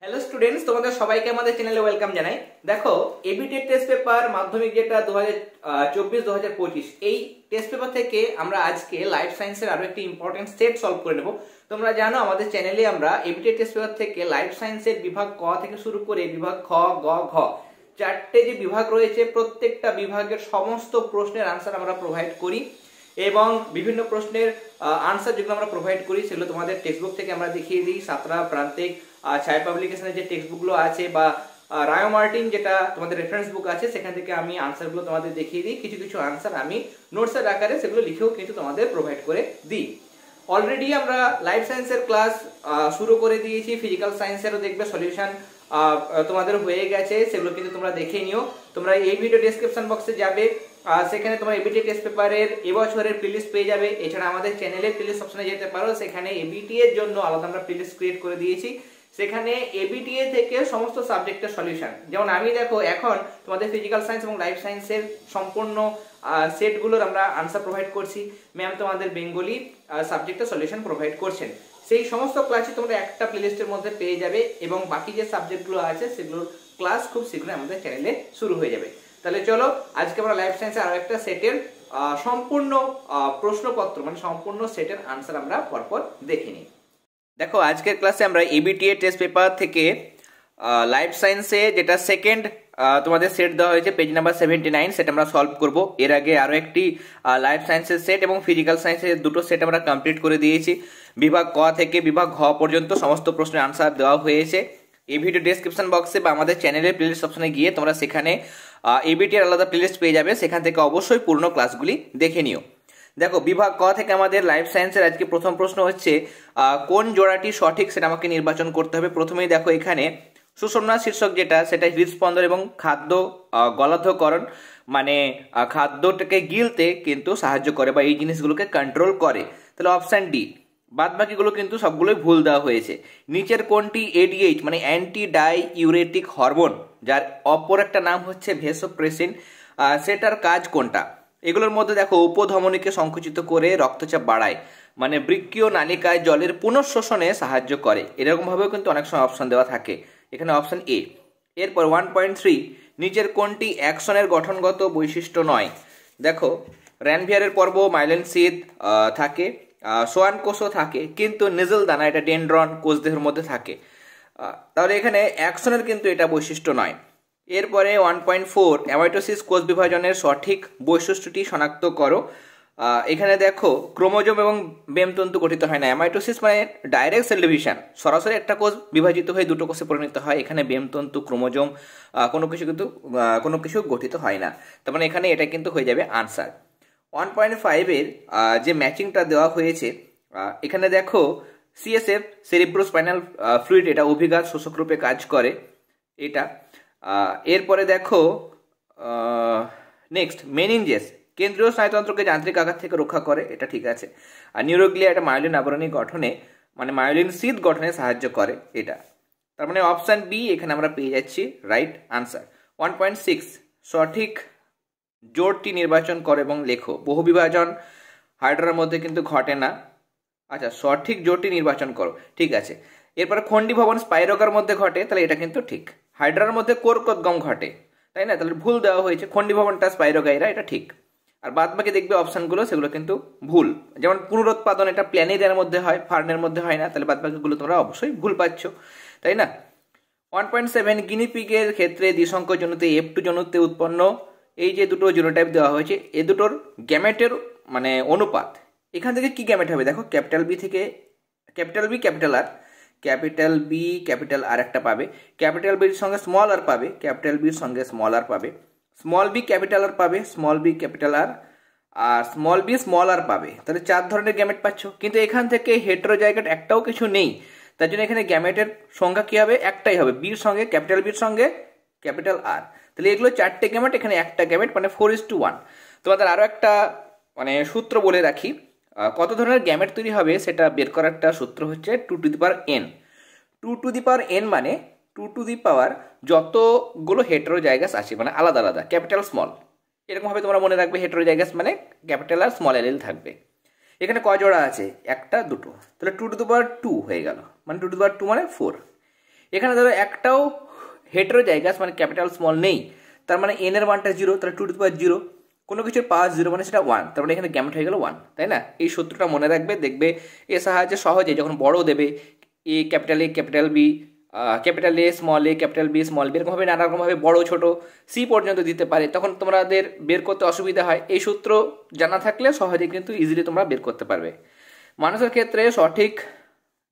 Hello students, তোমাদের সবাইকে আমাদের চ্যানেলে ওয়েলকাম জানাই। দেখো, এবিটি টেস্ট পেপার মাধ্যমিক যেটা 2024-2025 এই টেস্ট পেপার থেকে আমরা আজকে লাইফ সায়েন্সের আরো একটি ইম্পর্টেন্ট সেট সলভ করে নেব। তোমরা জানো আমাদের চ্যানেলে আমরা এবিটি টেস্ট পেপার থেকে লাইফ সায়েন্সের বিভাগ ক থেকে শুরু করে বিভাগ খ, গ, ঘ চারটে যে বিভাগ রয়েছে প্রত্যেকটা বিভাগের সমস্ত প্রশ্নের আনসার আমরা প্রোভাইড করি এবং বিভিন্ন প্রশ্নের আনসার যেগুলো আমরা প্রোভাইড করি সেগুলো তোমাদের টেক্সট থেকে আমরা দেখিয়ে দিই। সাতরা প্রান্তিক ছায়া পাবলিকেশনের যে টেক্সট বুকগুলো আছে বা রায় মার্টিন যেটা তোমাদের রেফারেন্স বুক আছে সেখান থেকে আমি আনসারগুলো তোমাদের দেখিয়ে দিই। কিছু কিছু আনসার আমি নোটসের আকারে সেগুলো লিখেও কিন্তু তোমাদের প্রোভাইড করে দিই। অলরেডি আমরা লাইফ সায়েন্সের ক্লাস শুরু করে দিয়েছি, ফিজিক্যাল সায়েন্সেরও দেখবে সলিউশন তোমাদের হয়ে গেছে, সেগুলো কিন্তু তোমরা দেখে নিও। তোমরা এই ভিডিও ডেসক্রিপশন বক্সে যাবে, সেখানে তোমরা এবিটি টেস্ট পেপারের এবছরের প্লেলিস্ট পেয়ে যাবে। এছাড়া আমাদের চ্যানেলের প্লেলিস্ট অপশনে যেতে পারো, সেখানে এবিটি এর জন্য আলাদা আমরা প্লেলিস্ট ক্রিয়েট করে দিয়েছি। সেখানে এবিটি এ থেকে সমস্ত সাবজেক্টের সলিউশন, যেমন আমি দেখো এখন তোমাদের ফিজিক্যাল সায়েন্স এবং লাইফ সায়েন্সের সম্পূর্ণ সেটগুলোর আমরা আনসার প্রোভাইড করছি। ম্যাম তোমাদের বেঙ্গলি সাবজেক্টের সলিউশন প্রোভাইড করছেন। সেই সমস্ত ক্লাসই তোমরা একটা প্লেলিস্টের মধ্যে পেয়ে যাবে এবং বাকি যে সাবজেক্টগুলো আছে সেগুলোর ক্লাস খুব শীঘ্রই আমাদের চ্যানেলে শুরু হয়ে যাবে। তাহলে চলো আজকে আমরা লাইফ সায়েন্সের আরো একটা সেটের সম্পূর্ণ প্রশ্নপত্র মানে সম্পূর্ণ সেটের আনসার আমরা পরপর দেখে নিই। দেখো, আজকের ক্লাসে আমরা এবিটিএ টেস্ট পেপার থেকে লাইফ সায়েন্সে যেটা সেকেন্ড তোমাদের সেট দেওয়া হয়েছে পেজ নাম্বার 79 সেটা আমরা সলভ করব। এর আগে আরো একটি লাইফ সায়েন্সের সেট এবং ফিজিক্যাল সায়েন্সের দুটো সেট আমরা কমপ্লিট করে দিয়েছি। বিভাগ ক থেকে বিভাগ ঘ পর্যন্ত সমস্ত প্রশ্নের আনসার দেওয়া হয়েছে। এই ভিডিও ডেসক্রিপশন বক্সে বা আমাদের চ্যানেলের প্লেলিস্ট অপশনে গিয়ে তোমরা সেখানে এবিটি এর আলাদা প্লেলিস্ট পেয়ে যাবে, সেখান থেকে অবশ্যই পূর্ণ ক্লাসগুলি দেখে নিও। দেখো, বিভাগ ক থেকে আমাদের লাইফ সায়েন্সের আজকে প্রথম প্রশ্ন হচ্ছে কোন জোড়াটি সঠিক সেটা আমাকে নির্বাচন করতে হবে। প্রথমেই দেখো এখানে সুষুম্না শীর্ষক যেটা সেটা হৃদস্পন্দন এবং খাদ্য গলাধকরণ মানে খাদ্যটাকে গিলতে কিন্তু সাহায্য করে বা এই জিনিসগুলোকে কন্ট্রোল করে। তাহলে অপশন ডি। বাদ বাকিগুলো কিন্তু সবগুলোই ভুল দেওয়া হয়েছে। নিচের কোনটি এডিএইচ মানে অ্যান্টি ডাই ইউরেটিক হরমোন, যার অপর একটা নাম হচ্ছে ভেসোপ্রেসিন, সেটার কাজ কোনটা? এগুলোর মধ্যে দেখো উপধমনীকে সংকুচিত করে রক্তচাপ বাড়ায়, মানে বৃক্কীয় নালিকায় জলের পুনঃশোষণে সাহায্য করে। এরকম ভাবেও কিন্তু অনেক সময় অপশন দেওয়া থাকে, এখানে অপশন এ। এরপর 1.3 নিচের কোনটি অ্যাকশনের গঠনগত বৈশিষ্ট্য নয়? দেখো, র্যানভিয়ারের পর্ব মাইলিন সিদ থাকে, সোয়ান কোষও থাকে, কিন্তু নেজেল দানা এটা ডেনড্রন কোষদেহের মধ্যে থাকে। তাহলে এখানে অ্যাকশনের কিন্তু এটা বৈশিষ্ট্য নয়। এরপরে 1.4 অ্যামাইটোসিস কোষ বিভাজনের সঠিক বৈশিষ্ট্যটি শনাক্ত করো। এখানে দেখো ক্রোমোজোম এবং বেমতন্তু গঠিত হয় না। অ্যামাইটোসিস মানে ডাইরেক্ট সেল ডিভিশন, সরাসরি একটা কোষ বিভাজিত হয়ে দুটো কোষে পরিণত হয়। এখানে বেমতন্তু ক্রোমোজোম কোনো কিছু গঠিত হয় না, তার মানে এখানে এটা কিন্তু হয়ে যাবে আনসার। 1.5 এর যে ম্যাচিংটা দেওয়া হয়েছে এখানে দেখো সিএসএফ সেরিব্রোস্পাইনাল ফ্লুইড এটা অভিঘাত শোষক রূপে কাজ করে এটা। এরপরে দেখো নেক্সট মেনিনজেস কেন্দ্রীয় স্নায়ুতন্ত্রকে যান্ত্রিক আঘাত থেকে রক্ষা করে, এটা ঠিক আছে। আর নিউরোগ্লিয়া এটা মায়োলিন আবরণী গঠনে মানে মায়োলিন সিদ গঠনে সাহায্য করে এটা। তার মানে অপশন বি এখানে আমরা পেয়ে যাচ্ছি রাইট আনসার। 1.6 সঠিক জোড়টি নির্বাচন করো এবং লেখো। বহু বিভাজন হাইড্রার মধ্যে কিন্তু ঘটে না। আচ্ছা, সঠিক জোড়টি নির্বাচন করো, ঠিক আছে। এরপরে খন্ডি ভবন স্পাইরোগার মধ্যে ঘটে, তাহলে এটা কিন্তু ঠিক। হাইড্রার মধ্যে কোরকোদ্গম ঘটে, তাই না? তাহলে ভুল দেওয়া হয়েছে, খন্ডি ভবনটা স্পাইরোগাইরা, এটা ঠিক। আর বাদ বাকি দেখবে অপশনগুলো সেগুলো কিন্তু ভুল। যেমন পুনরুৎপাদন এটা প্ল্যানেরিয়ার মধ্যে হয়, ফার্নের মধ্যে হয় না, তাহলে বাদ বাকিগুলো তোমরা অবশ্যই ভুল পাচ্ছ, তাই না? 1.7 গিনিপিগের ক্ষেত্রে দ্বিসংখ্য জনুতে F2 জনুতে উৎপন্ন এই যে দুটো জিনোটাইপ দেওয়া হয়েছে এ দুটোর গ্যামেটের মানে অনুপাত, এখান থেকে কি গ্যামেট হবে? দেখো, ক্যাপিটাল বি থেকে capital B capital R, capital B capital R একটা পাবে, ক্যাপিটাল বির সঙ্গে স্মল আর পাবে, ক্যাপিটাল বির সঙ্গে স্মল আর পাবে, স্মল বি ক্যাপিটাল আর পাবে, স্মল বি ক্যাপিটাল আর, আর স্মল বি স্মল আর পাবে। তাহলে 4 ধরনের গ্যামেট পাচ্ছ, কিন্তু এখান থেকে হেটেরোজাইগোট একটাও কিছু নেই। তার জন্য এখানে গ্যামেটের সংখ্যা কি হবে? একটাই হবে, বির সঙ্গে ক্যাপিটাল বির সঙ্গে ক্যাপিটাল আর। তাহলে এগুলো 4টে গ্যামেট, এখানে একটা গ্যামেট, মানে 4:1। তোমাদের আরো একটা মানে সূত্র বলে রাখি, কত ধরনের গ্যামেট তৈরি হবে সেটা বের করার একটা সূত্র হচ্ছে 2 to the power n। 2 to the power n মানে 2 টু দি পাওয়ার যতগুলো হেটেরোজাইগাস আছে মানে আলাদা আলাদা ক্যাপিটাল স্মল, এরকম ভাবে তোমরা মনে রাখবে। হেটেরোজাইগাস মানে ক্যাপিটাল আর স্মল এল থাকবে। এখানে কয় জোড়া আছে? একটা দুটো, তাহলে 2 টু দি পাওয়ার 2 হয়ে গেল, মানে 2 টু দি পাওয়ার 2 মানে 4। এখানে ধরো একটাও হেটেরোজাইগাস মানে ক্যাপিটাল স্মল নেই, তার মানে এন এর মানটা 0, তাহলে 2^0, কোনো কিছুর পাওয়ার 0 মানে সেটা 1, তার মানে এখানে গ্যামেট হয়ে গেল 1, তাই না? এই সূত্রটা মনে রাখবে, দেখবে এর সাহায্যে সহজে যখন বড় দেবে A capital B capital A capital B এরকমভাবে নানা রকমভাবে বড় ছোট সি পর্যন্ত দিতে পারে, তখন তোমাদের বের করতে অসুবিধা হয়। এই সূত্র জানা থাকলে সহজে কিন্তু ইজিলি তোমরা বের করতে পারবে। মানুষের ক্ষেত্রে সঠিক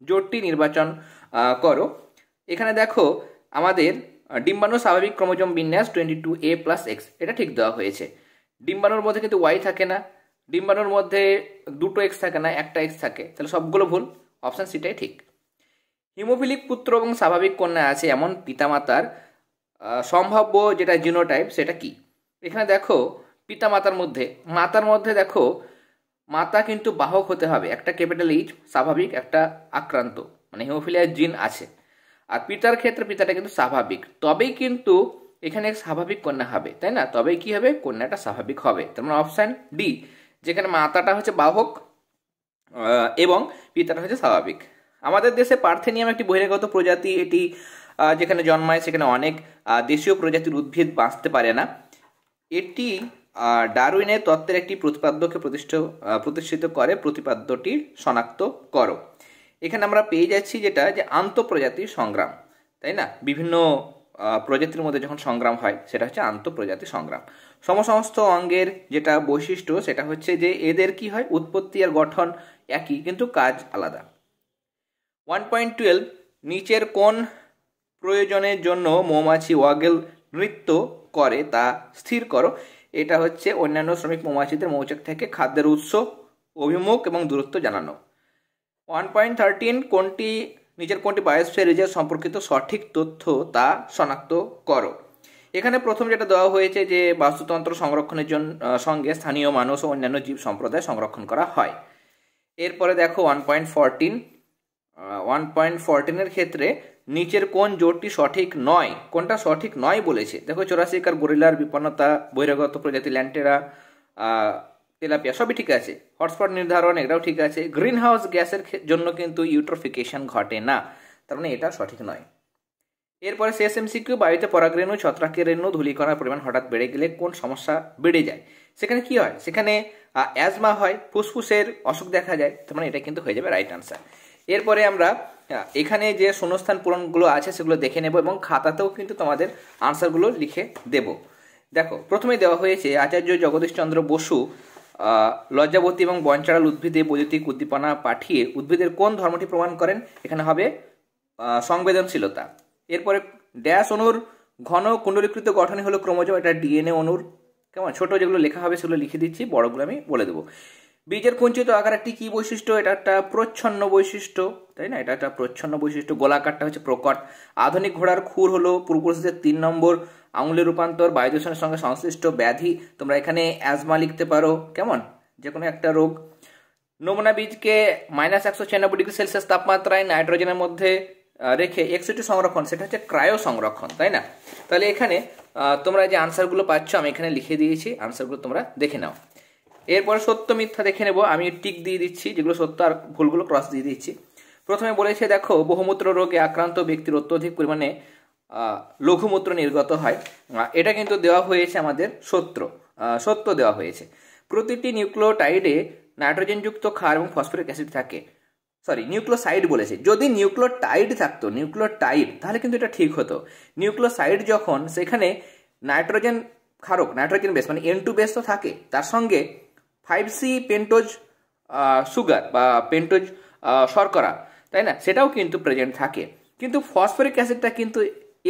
জোটটি নির্বাচন করো। এখানে দেখো আমাদের ডিম্বাণু স্বাভাবিক ক্রোমোজোম বিন্যাস 22A+X, এটা ঠিক দেওয়া হয়েছে। ডিম্বাণুর মধ্যে কিন্তু ওয়াই থাকে না, ডিম্বাণুর মধ্যে দুটো এক্স থাকে না, একটা এক্স থাকে, তাহলে সবগুলো ভুল, অপশান সিটাই ঠিক। হিমোফিলিক পুত্র এবং স্বাভাবিক কন্যা আছে এমন পিতামাতার সম্ভাব্য যেটা জিনোটাইপ সেটা কি? এখানে দেখো পিতামাতার মধ্যে দেখো মাতা কিন্তু বাহক হতে হবে, একটা ক্যাপিটাল এইচ স্বাভাবিক, একটা আক্রান্ত মানে হিমোফিলিয়ার জিন আছে। আর পিতার ক্ষেত্রে পিতাটা কিন্তু স্বাভাবিক, তবেই কিন্তু এখানে স্বাভাবিক কন্যা হবে, তাই না? তবেই কি হবে, কন্যাটা স্বাভাবিক হবে। তার মানে অপশান ডি, যেখানে মাতাটা হচ্ছে বাহক এবং পিতাটা হচ্ছে স্বাভাবিক। আমাদের দেশে পার্থেনিয়াম একটি বহিরাগত প্রজাতি, এটি যেখানে জন্মায় সেখানে অনেক দেশীয় প্রজাতির উদ্ভিদ বাঁচতে পারে না। এটি ডারউইনের তত্ত্বের একটি প্রতিপাদ্যকে প্রতিষ্ঠিত করে, প্রতিপাদ্যটি শনাক্ত করো। এখানে আমরা পেয়ে যাচ্ছি যেটা যে আন্তঃপ্রজাতি সংগ্রাম, তাই না? বিভিন্ন প্রজাতির মধ্যে যখন সংগ্রাম হয় সেটা হচ্ছে আন্তঃপ্রজাতি সংগ্রাম। সমস্ত অঙ্গের যেটা বৈশিষ্ট্য সেটা হচ্ছে যে এদের কি হয়, উৎপত্তি আর গঠন একই কিন্তু কাজ আলাদা। 1.12 নিচের কোন প্রয়োজনের জন্য মৌমাছি ওয়াগেল নৃত্য করে তা স্থির করো। এটা হচ্ছে অন্যান্য শ্রমিক মৌমাছিদের মৌচাক থেকে খাদ্যের উৎস, অভিমুখ এবং দূরত্ব জানানো। 1.13 নিচের কোনটি বায়োস্ফিয়ার রিজার্ভ সম্পর্কিত সঠিক তথ্য তা শনাক্ত করো। এখানে প্রথম যেটা দেওয়া হয়েছে যে বাস্তুতন্ত্র সংরক্ষণের জন্য সঙ্গে স্থানীয় মানুষ ও অন্যান্য জীব সম্প্রদায় সংরক্ষণ করা হয়। এরপরে দেখো 1.14 ক্ষেত্রে নিচের কোন জোটটি সঠিক নয়, কোনটা সঠিক নয় বলেছে। দেখো জুরাসিক আর গরিলার বিপন্নতা, বহিরাগত প্রজাতি ল্যান্টেরা, তেলাপিয়া সবই ঠিক আছে। হটস্পট নির্ধারণ এটাও ঠিক আছে। গ্রিন হাউস গ্যাসের জন্য কিন্তু ইউট্রোফিকেশন ঘটে না, তার মানে এটা সঠিক নয়। এরপরে শেষ এমসিকিউ, বায়ুতে পরাগরেণু, ছত্রাকের রেণু, ধূলিকণার পরিমাণ হঠাৎ বেড়ে গেলে কোন সমস্যা বেড়ে যায়। সেখানে কি হয়, সেখানে অ্যাজমা হয়, ফুসফুসের অসুখ দেখা যায়, তার মানে এটা কিন্তু হয়ে যাবে রাইট আনসার। এরপরে আমরা এখানে যে শূন্যস্থান পূরণগুলো আছে সেগুলো দেখে নেব এবং খাতাতেও কিন্তু তোমাদের আনসারগুলো লিখে দেব। দেখো প্রথমে দেওয়া হয়েছে আচার্য জগদীশচন্দ্র বসু লজ্জাবতী এবং বনচাড়াল উদ্ভিদে বৈদ্যুতিক উদ্দীপনা পাঠিয়ে উদ্ভিদের কোন ধর্মটি প্রমাণ করেন। এখানে হবে সংবেদনশীলতা। এরপরে ড্যাশ অণুর ঘন কুণ্ডলীকৃত গঠনই হলো ক্রোমোজোম, এটা ডিএনএ অণুর, কেমন ছোট যেগুলো লেখা হবে সেগুলো লিখে দিচ্ছি, বড়গুলো আমি বলে দেবো। বীজের কুঞ্চিত আকার একটি কি বৈশিষ্ট্য, এটা একটা প্রচ্ছন্ন বৈশিষ্ট্য, তাই না? এটা একটা প্রচ্ছন্ন বৈশিষ্ট্য। গোলাকারটা হচ্ছে প্রকট। আধুনিক ঘোড়ার খুর হলো পূর্বপুরুষদের 3 নম্বর আঙুলের রূপান্তর। বায়ু দূষণের সঙ্গে সংশ্লিষ্ট ব্যাধি, তোমরা এখানে অ্যাজমা লিখতে পারো, কেমন, যে কোনো একটা রোগ। নমুনা বীজকে -196°C তাপমাত্রায় নাইট্রোজেনের মধ্যে রেখে এক্সিটি সংরক্ষণ, সেটা হচ্ছে ক্রায়ো সংরক্ষণ, তাই না? তাহলে এখানে তোমরা যে আনসারগুলো পাচ্ছ আমি এখানে লিখে দিয়েছি, আনসারগুলো তোমরা দেখে নাও। এরপরে সত্য মিথ্যা দেখে নেব, আমি টিক দিয়ে দিচ্ছি, যেগুলো সত্য আর ভুলগুলো ক্রস দিয়ে দিচ্ছি। প্রথমে বলেছে দেখো বহুমূত্র রোগে আক্রান্ত ব্যক্তির অত্যধিক পরিমাণে লঘুমূত্র নির্গত হয়, এটা কিন্তু দেওয়া হয়েছে আমাদের সত্য দেওয়া হয়েছে। প্রতিটি নিউক্লিওটাইডে নাইট্রোজেনযুক্ত ক্ষার এবং ফসফরিক অ্যাসিড থাকে, নিউক্লিওসাইড বলেছে, যদি নিউক্লিওটাইড থাকতো নিউক্লিওটাইড তাহলে কিন্তু এটা ঠিক হতো। নিউক্লিওসাইড যখন, সেখানে নাইট্রোজেন ক্ষারক, নাইট্রোজেন বেস মানে N2 বেস তো থাকে, তার সঙ্গে 5C পেন্টোজ সুগার বা পেন্টোজ শর্করা, তাই না, সেটাও কিন্তু প্রেজেন্ট থাকে। কিন্তু ফসফরিক অ্যাসিডটা কিন্তু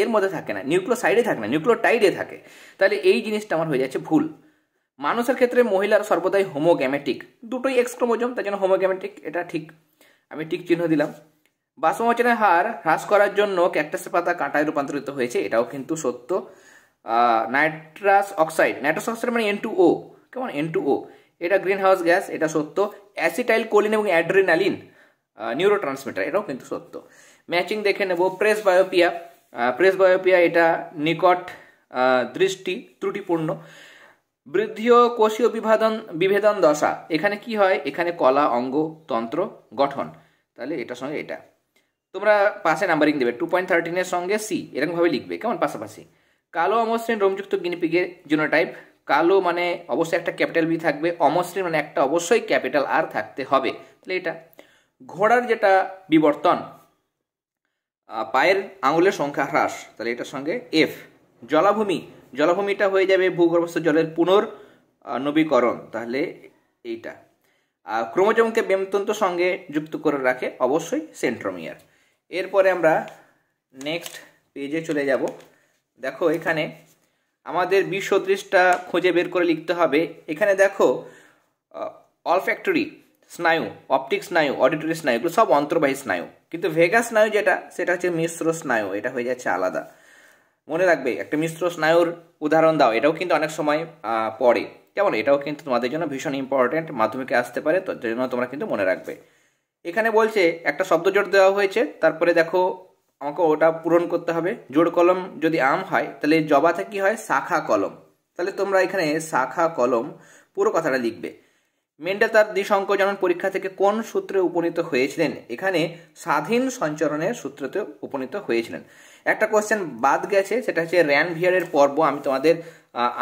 এর মধ্যে থাকে না, নিউক্লিওসাইডে থাকে না, নিউক্লিওটাইডে থাকে। তাহলে এই জিনিসটা আমার হয়ে যাচ্ছে ভুল। মানুষের ক্ষেত্রে মহিলার সর্বদাই হোমোগ্যামেটিক, দুটোই এক্স ক্রোমোজোম, তার জন্য হোমোগ্যামেটিক, এটা ঠিক, আমি টিক চিহ্ন দিলাম। বাষ্পমোচনের হার হ্রাস করার জন্য ক্যাকটাসের পাতা কাঁটায় রূপান্তরিত হয়েছে, এটাও কিন্তু সত্য। নাইট্রাস অক্সাইড মানে N2O, কেমন, N2O, এটা গ্রিন হাউস গ্যাস, এটা সত্য। অ্যাসিটাইল কোলিন এবং অ্যাড্রিনালিন নিউরোট্রান্সমিটার, এটাও কিন্তু সত্য। ম্যাচিং দেখে নেব। প্রেস বায়োপিয়া এটা নিকট দৃষ্টি ত্রুটিপূর্ণ। বৃদ্ধীয় কোষীয় বিভেদন দশা, এখানে কি হয়, এখানে কলা অঙ্গ তন্ত্র গঠন, তাহলে এটার সঙ্গে এটা। তোমরা পাশে নাম্বারিং দেবে 2.13 সঙ্গে সি এরকমভাবে লিখবে, কেমন, পাশাপাশি। কালো অমসৃণ রোমযুক্ত গিনিপিগের জিনোটাইপ। কালো মানে অবশ্যই একটা ক্যাপিটাল বি থাকবে, অমসৃণ মানে একটা অবশ্যই ক্যাপিটাল আর থাকতে হবে, তাহলে এটা। ঘোড়ার যেটা বিবর্তন, পায়ের আঙুলের সংখ্যা হ্রাস, তাহলে এটার সঙ্গে এফ। জলাভূমি, জলাভূমিটা হয়ে যাবে ভূগর্ভস্থ জলের পুনর্নবীকরণ, তাহলে এইটা। ক্রোমোজোমকে বেমতন্ত্র সঙ্গে যুক্ত করে রাখে অবশ্যই সেন্ট্রোমিয়ার। এরপরে আমরা নেক্সট পেজে চলে যাব। দেখো এখানে আমাদের বিসদৃশটা খুঁজে বের করে লিখতে হবে। এখানে দেখো অলফ্যাক্টরি স্নায়ু, অপটিক স্নায়ু, অডিটরি স্নায়ু, এগুলো সব অন্তর্বাহী স্নায়ু, কিন্তু ভেগাস স্নায়ু যেটা সেটা হচ্ছে মিশ্র স্নায়ু, এটা হয়ে যাচ্ছে আলাদা। মনে রাখবে একটা মিশ্র স্নায়ুর উদাহরণ দাও, এটাও কিন্তু অনেক সময় পড়ে, কেমন, এটাও কিন্তু তোমাদের জন্য ভীষণ ইম্পর্টেন্ট, মাধ্যমিকে আসতে পারে, তো জন্য তোমরা কিন্তু মনে রাখবে। এখানে বলছে একটা শব্দ জোড় দেওয়া হয়েছে, তারপরে দেখো আমাকে ওটা পূরণ করতে হবে। জোড় কলম যদি আম হয় তাহলে জবাতে কি হয়, শাখা কলম, তাহলে তোমরা এখানে শাখা কলম পুরো কথাটা লিখবে। মেন্ডেল তার দ্বিসংকোচন পরীক্ষা থেকে কোন সূত্রে উপনীত হয়েছিলেন? এখানে স্বাধীন সঞ্চরণের সূত্রতে উপনীত হয়েছিলেন। একটা কোশ্চেন বাদ গেছে, সেটা হচ্ছে র্যানভিয়ারের পর্ব, আমি তোমাদের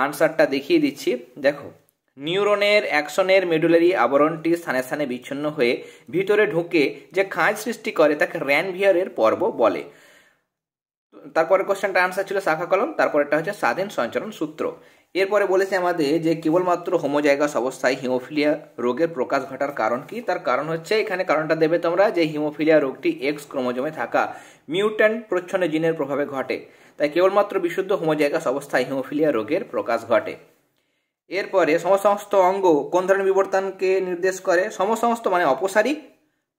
আনসারটা দেখিয়ে দিচ্ছি। দেখো, নিউরনের অ্যাকশনের মেডুলারি আবরণটি স্থানে স্থানে বিচ্ছিন্ন হয়ে ভিতরে ঢুকে যে খাঁজ সৃষ্টি করে তাকে র্যানভিয়ারের পর্ব বলে। তারপরে কোশ্চেনটা আনসার ছিল শাখা কলম, তারপরেটা হচ্ছে স্বাধীন সঞ্চরণ সূত্র। এরপরে বলেছে আমাদের যে কেবলমাত্র হোমোজাইগাস অবস্থায় হিমোফিলিয়া রোগের প্রকাশ ঘটার কারণ কি? তার কারণ হচ্ছে, এখানে কারণটা দেবে তোমরা, যে হিমোফিলিয়া রোগটি এক্স ক্রোমোজোমে থাকা মিউট্যান্ট প্রচ্ছন্ন জিনের প্রভাবে ঘটে, তাই কেবলমাত্র বিশুদ্ধ হোমোজাইগাস অবস্থায় হিমোফিলিয়া রোগের প্রকাশ ঘটে। এরপরে সমসমস্ত অঙ্গ কোন ধরনের বিবর্তনকে নির্দেশ করে? সমসমস্ত মানে অপসারী,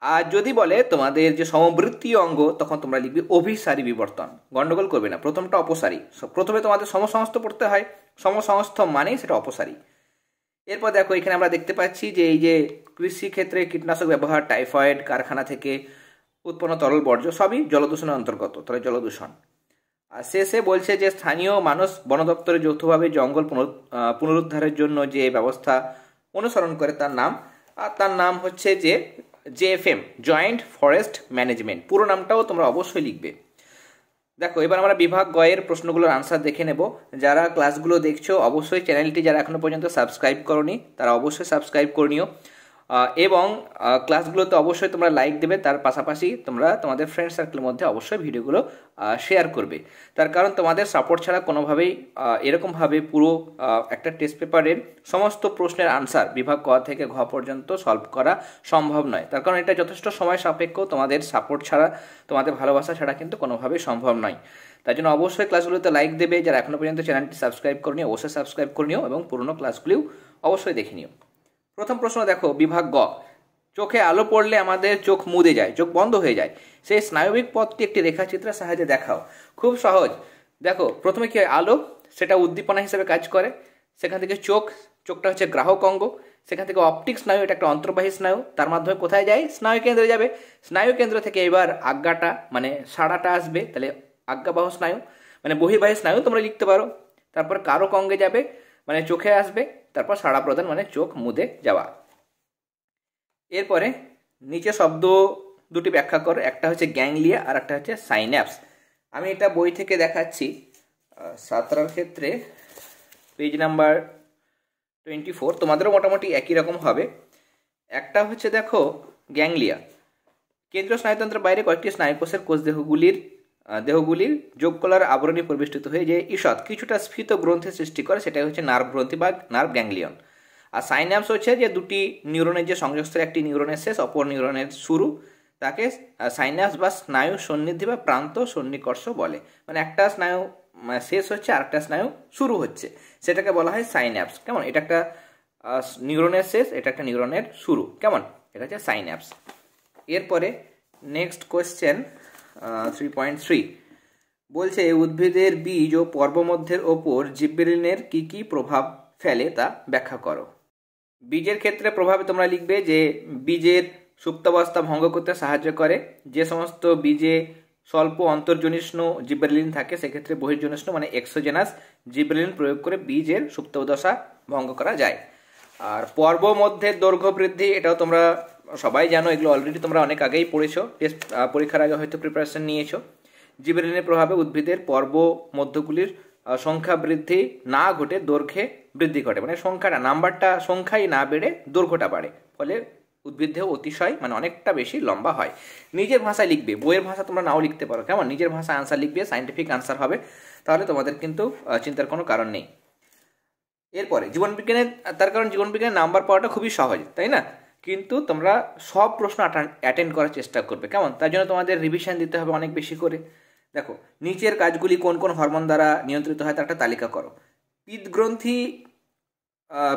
আর যদি বলে তোমাদের যে সমবৃত্তীয় অঙ্গ তখন তোমরা লিখবে অভিসারী বিবর্তন, গন্ডগোল করবে না, প্রথমটা অপসারী। প্রথমে তোমাদের সমসমস্ত পড়তে হয়, সমসমস্ত মানেই সেটা অপসারী। এরপর দেখো এখানে আমরা দেখতে পাচ্ছি যে এই যে কৃষিক্ষেত্রে কীটনাশক ব্যবহার, টাইফয়েড, কারখানা থেকে উৎপন্ন তরল বর্জ্য সবই জলদূষণের অন্তর্গত, তাহলে জলদূষণ। আর শেষে বলছে যে স্থানীয় মানুষ বন দপ্তরে যৌথভাবে জঙ্গল পুনরুদ্ধারের জন্য যে ব্যবস্থা অনুসরণ করে তার নাম হচ্ছে যে জেএফএম, জয়েন্ট ফরেস্ট ম্যানেজমেন্ট, পুরো নামটাও তোমরা অবশ্যই লিখবে। দেখো এবার আমরা বিভাগ গয়ের প্রশ্নগুলোর আনসার দেখে নেব। যারা ক্লাসগুলো দেখছো অবশ্যই চ্যানেলটি যারা এখনো পর্যন্ত সাবস্ক্রাইব করোনি তারা অবশ্যই সাবস্ক্রাইব করে নিও, এবং ক্লাসগুলোতে অবশ্যই তোমরা লাইক দেবে, তার পাশাপাশি তোমরা তোমাদের ফ্রেন্ড সার্কেলের মধ্যে অবশ্যই ভিডিওগুলো শেয়ার করবে। তার কারণ তোমাদের সাপোর্ট ছাড়া কোনোভাবেই এরকমভাবে পুরো একটা টেস্ট পেপারের সমস্ত প্রশ্নের আনসার বিভাগ ক থেকে ঘ পর্যন্ত সলভ করা সম্ভব নয়। তার কারণ এটা যথেষ্ট সময় সাপেক্ষ, তোমাদের সাপোর্ট ছাড়া, তোমাদের ভালোবাসা ছাড়া কিন্তু কোনোভাবেই সম্ভব নয়। তাই জন্য অবশ্যই ক্লাসগুলোতে লাইক দেবে, যারা এখনো পর্যন্ত চ্যানেলটি সাবস্ক্রাইব করে নিও অবশ্যই সাবস্ক্রাইব করে নিও, এবং পুরোনো ক্লাসগুলিও অবশ্যই দেখে নিও। প্রথম প্রশ্ন দেখো, বিভাগ গ, চোখে আলো পড়লে আমাদের চোখ মুদে যায়, চোখ বন্ধ হয়ে যায়, সেই স্নায়বিক পথটি একটি রেখাচিত্রের সাহায্যে দেখাও। খুব সহজ। দেখো প্রথমে কি হয়, আলো সেটা উদ্দীপনা হিসেবে কাজ করে, সেখান থেকে চোখটা হচ্ছে গ্রাহক অঙ্গ, সেখান থেকে অপটিক স্নায়ু, এটা একটা অন্তর্বাহী স্নায়ু, তার মাধ্যমে কোথায় যায়, স্নায়ু কেন্দ্রে যাবে, স্নায়ু কেন্দ্র থেকে এবার আজ্ঞাটা মানে সাড়াটা আসবে, তাহলে আজ্ঞাবাহ স্নায়ু মানে বহির্বাহী স্নায়ু তোমরা লিখতে পারো। তারপর কারক অঙ্গে যাবে মানে চোখে আসবে, তারপর সাড়া প্রদান মানে চোখ মুদে যাওয়া। এরপরে নিচে শব্দ দুটি ব্যাখ্যা করো, একটা হচ্ছে গ্যাংলিয়া আর একটা হচ্ছে সাইন্যাপস। আমি এটা বই থেকে দেখাচ্ছি, সাঁতরার ক্ষেত্রে পেজ নাম্বার 24, তোমাদেরও মোটামুটি একই রকম হবে। একটা হচ্ছে দেখো গ্যাংলিয়া, কেন্দ্রীয় স্নায়ুতন্ত্রের বাইরে কয়েকটি স্নায়ুকোষের কোষ দেহগুলির যোগকলার আবরণী পরিবেষ্টিত হয়ে যে ঈষৎ কিছুটা স্ফীত গ্রন্থি সৃষ্টি করে, সেটাই হচ্ছে নার্ভ গ্রন্থি বা নার্ভ গ্যাংলিয়ন। আর সাইন্যাপস হচ্ছে যে দুটি নিউরনের যে সংযোগস্থলে একটি নিউরনের শেষ অপর নিউরনের শুরু, তাকে সাইন্যাপস বা স্নায়ু সন্নিধি বা প্রান্ত সন্নিকর্ষ বলে। মানে একটা স্নায়ু শেষ হচ্ছে আর একটা স্নায়ু শুরু হচ্ছে, সেটাকে বলা হয় সাইন্যাপস। কেমন, এটা একটা নিউরনের শেষ, এটা একটা নিউরনের শুরু, কেমন, এটা হচ্ছে সাইন্যাপস। এরপরে নেক্সট কোয়েশ্চেন 3.3 বলছে উদ্ভিদের বীজ ও পর্বমধ্যের ওপর জিবরেলিনের কি কি প্রভাব ফেলে তা ব্যাখ্যা করো। বীজের ক্ষেত্রে প্রভাবে তোমরা লিখবে যে বীজের সুপ্তাবস্থা ভঙ্গ করতে সাহায্য করে, যে সমস্ত বীজে স্বল্প অন্তর্জনিষ্ণু জিবরেলিন থাকে সেক্ষেত্রে বহির্জনিষ্ণু মানে এক্সোজেনাস জিবরেলিন প্রয়োগ করে বীজের সুপ্তাবদশা ভঙ্গ করা যায়। আর পর্ব মধ্যে দৈর্ঘ্য বৃদ্ধি, এটাও তোমরা সবাই জানো, এগুলো অলরেডি তোমরা অনেক আগেই পড়েছো, টেস্ট পরীক্ষার আগে হয়তো প্রিপারেশন নিয়েছো। জিবেরেলিনের প্রভাবে উদ্ভিদের পর্ব মধ্যগুলির সংখ্যা বৃদ্ধি না ঘটে দৈর্ঘ্যে বৃদ্ধি ঘটে, মানে সংখ্যাটা নাম্বারটা সংখ্যাই না বেড়ে দৈর্ঘ্যটা বাড়ে, ফলে উদ্ভিদ দেহ অতিশয় মানে অনেকটা বেশি লম্বা হয়। নিজের ভাষায় লিখবে, বইয়ের ভাষা তোমরা নাও লিখতে পারো, কেমন? নিজের ভাষায় আনসার লিখবে, সাইন্টিফিক আনসার হবে, তাহলে তোমাদের কিন্তু চিন্তার কোনো কারণ নেই। এরপরে জীবনবিজ্ঞানের, তার কারণ জীবনবিজ্ঞানের নাম্বার পাওয়াটা খুবই সহজ, তাই না? কিন্তু তোমরা সব প্রশ্ন অ্যাটেন্ড করার চেষ্টা করবে, কেমন? তার জন্য তোমাদের রিভিশন দিতে হবে অনেক বেশি করে। দেখো, নিচের কাজগুলি কোন কোন হরমোন দ্বারা নিয়ন্ত্রিত হয় তার একটা তালিকা করো।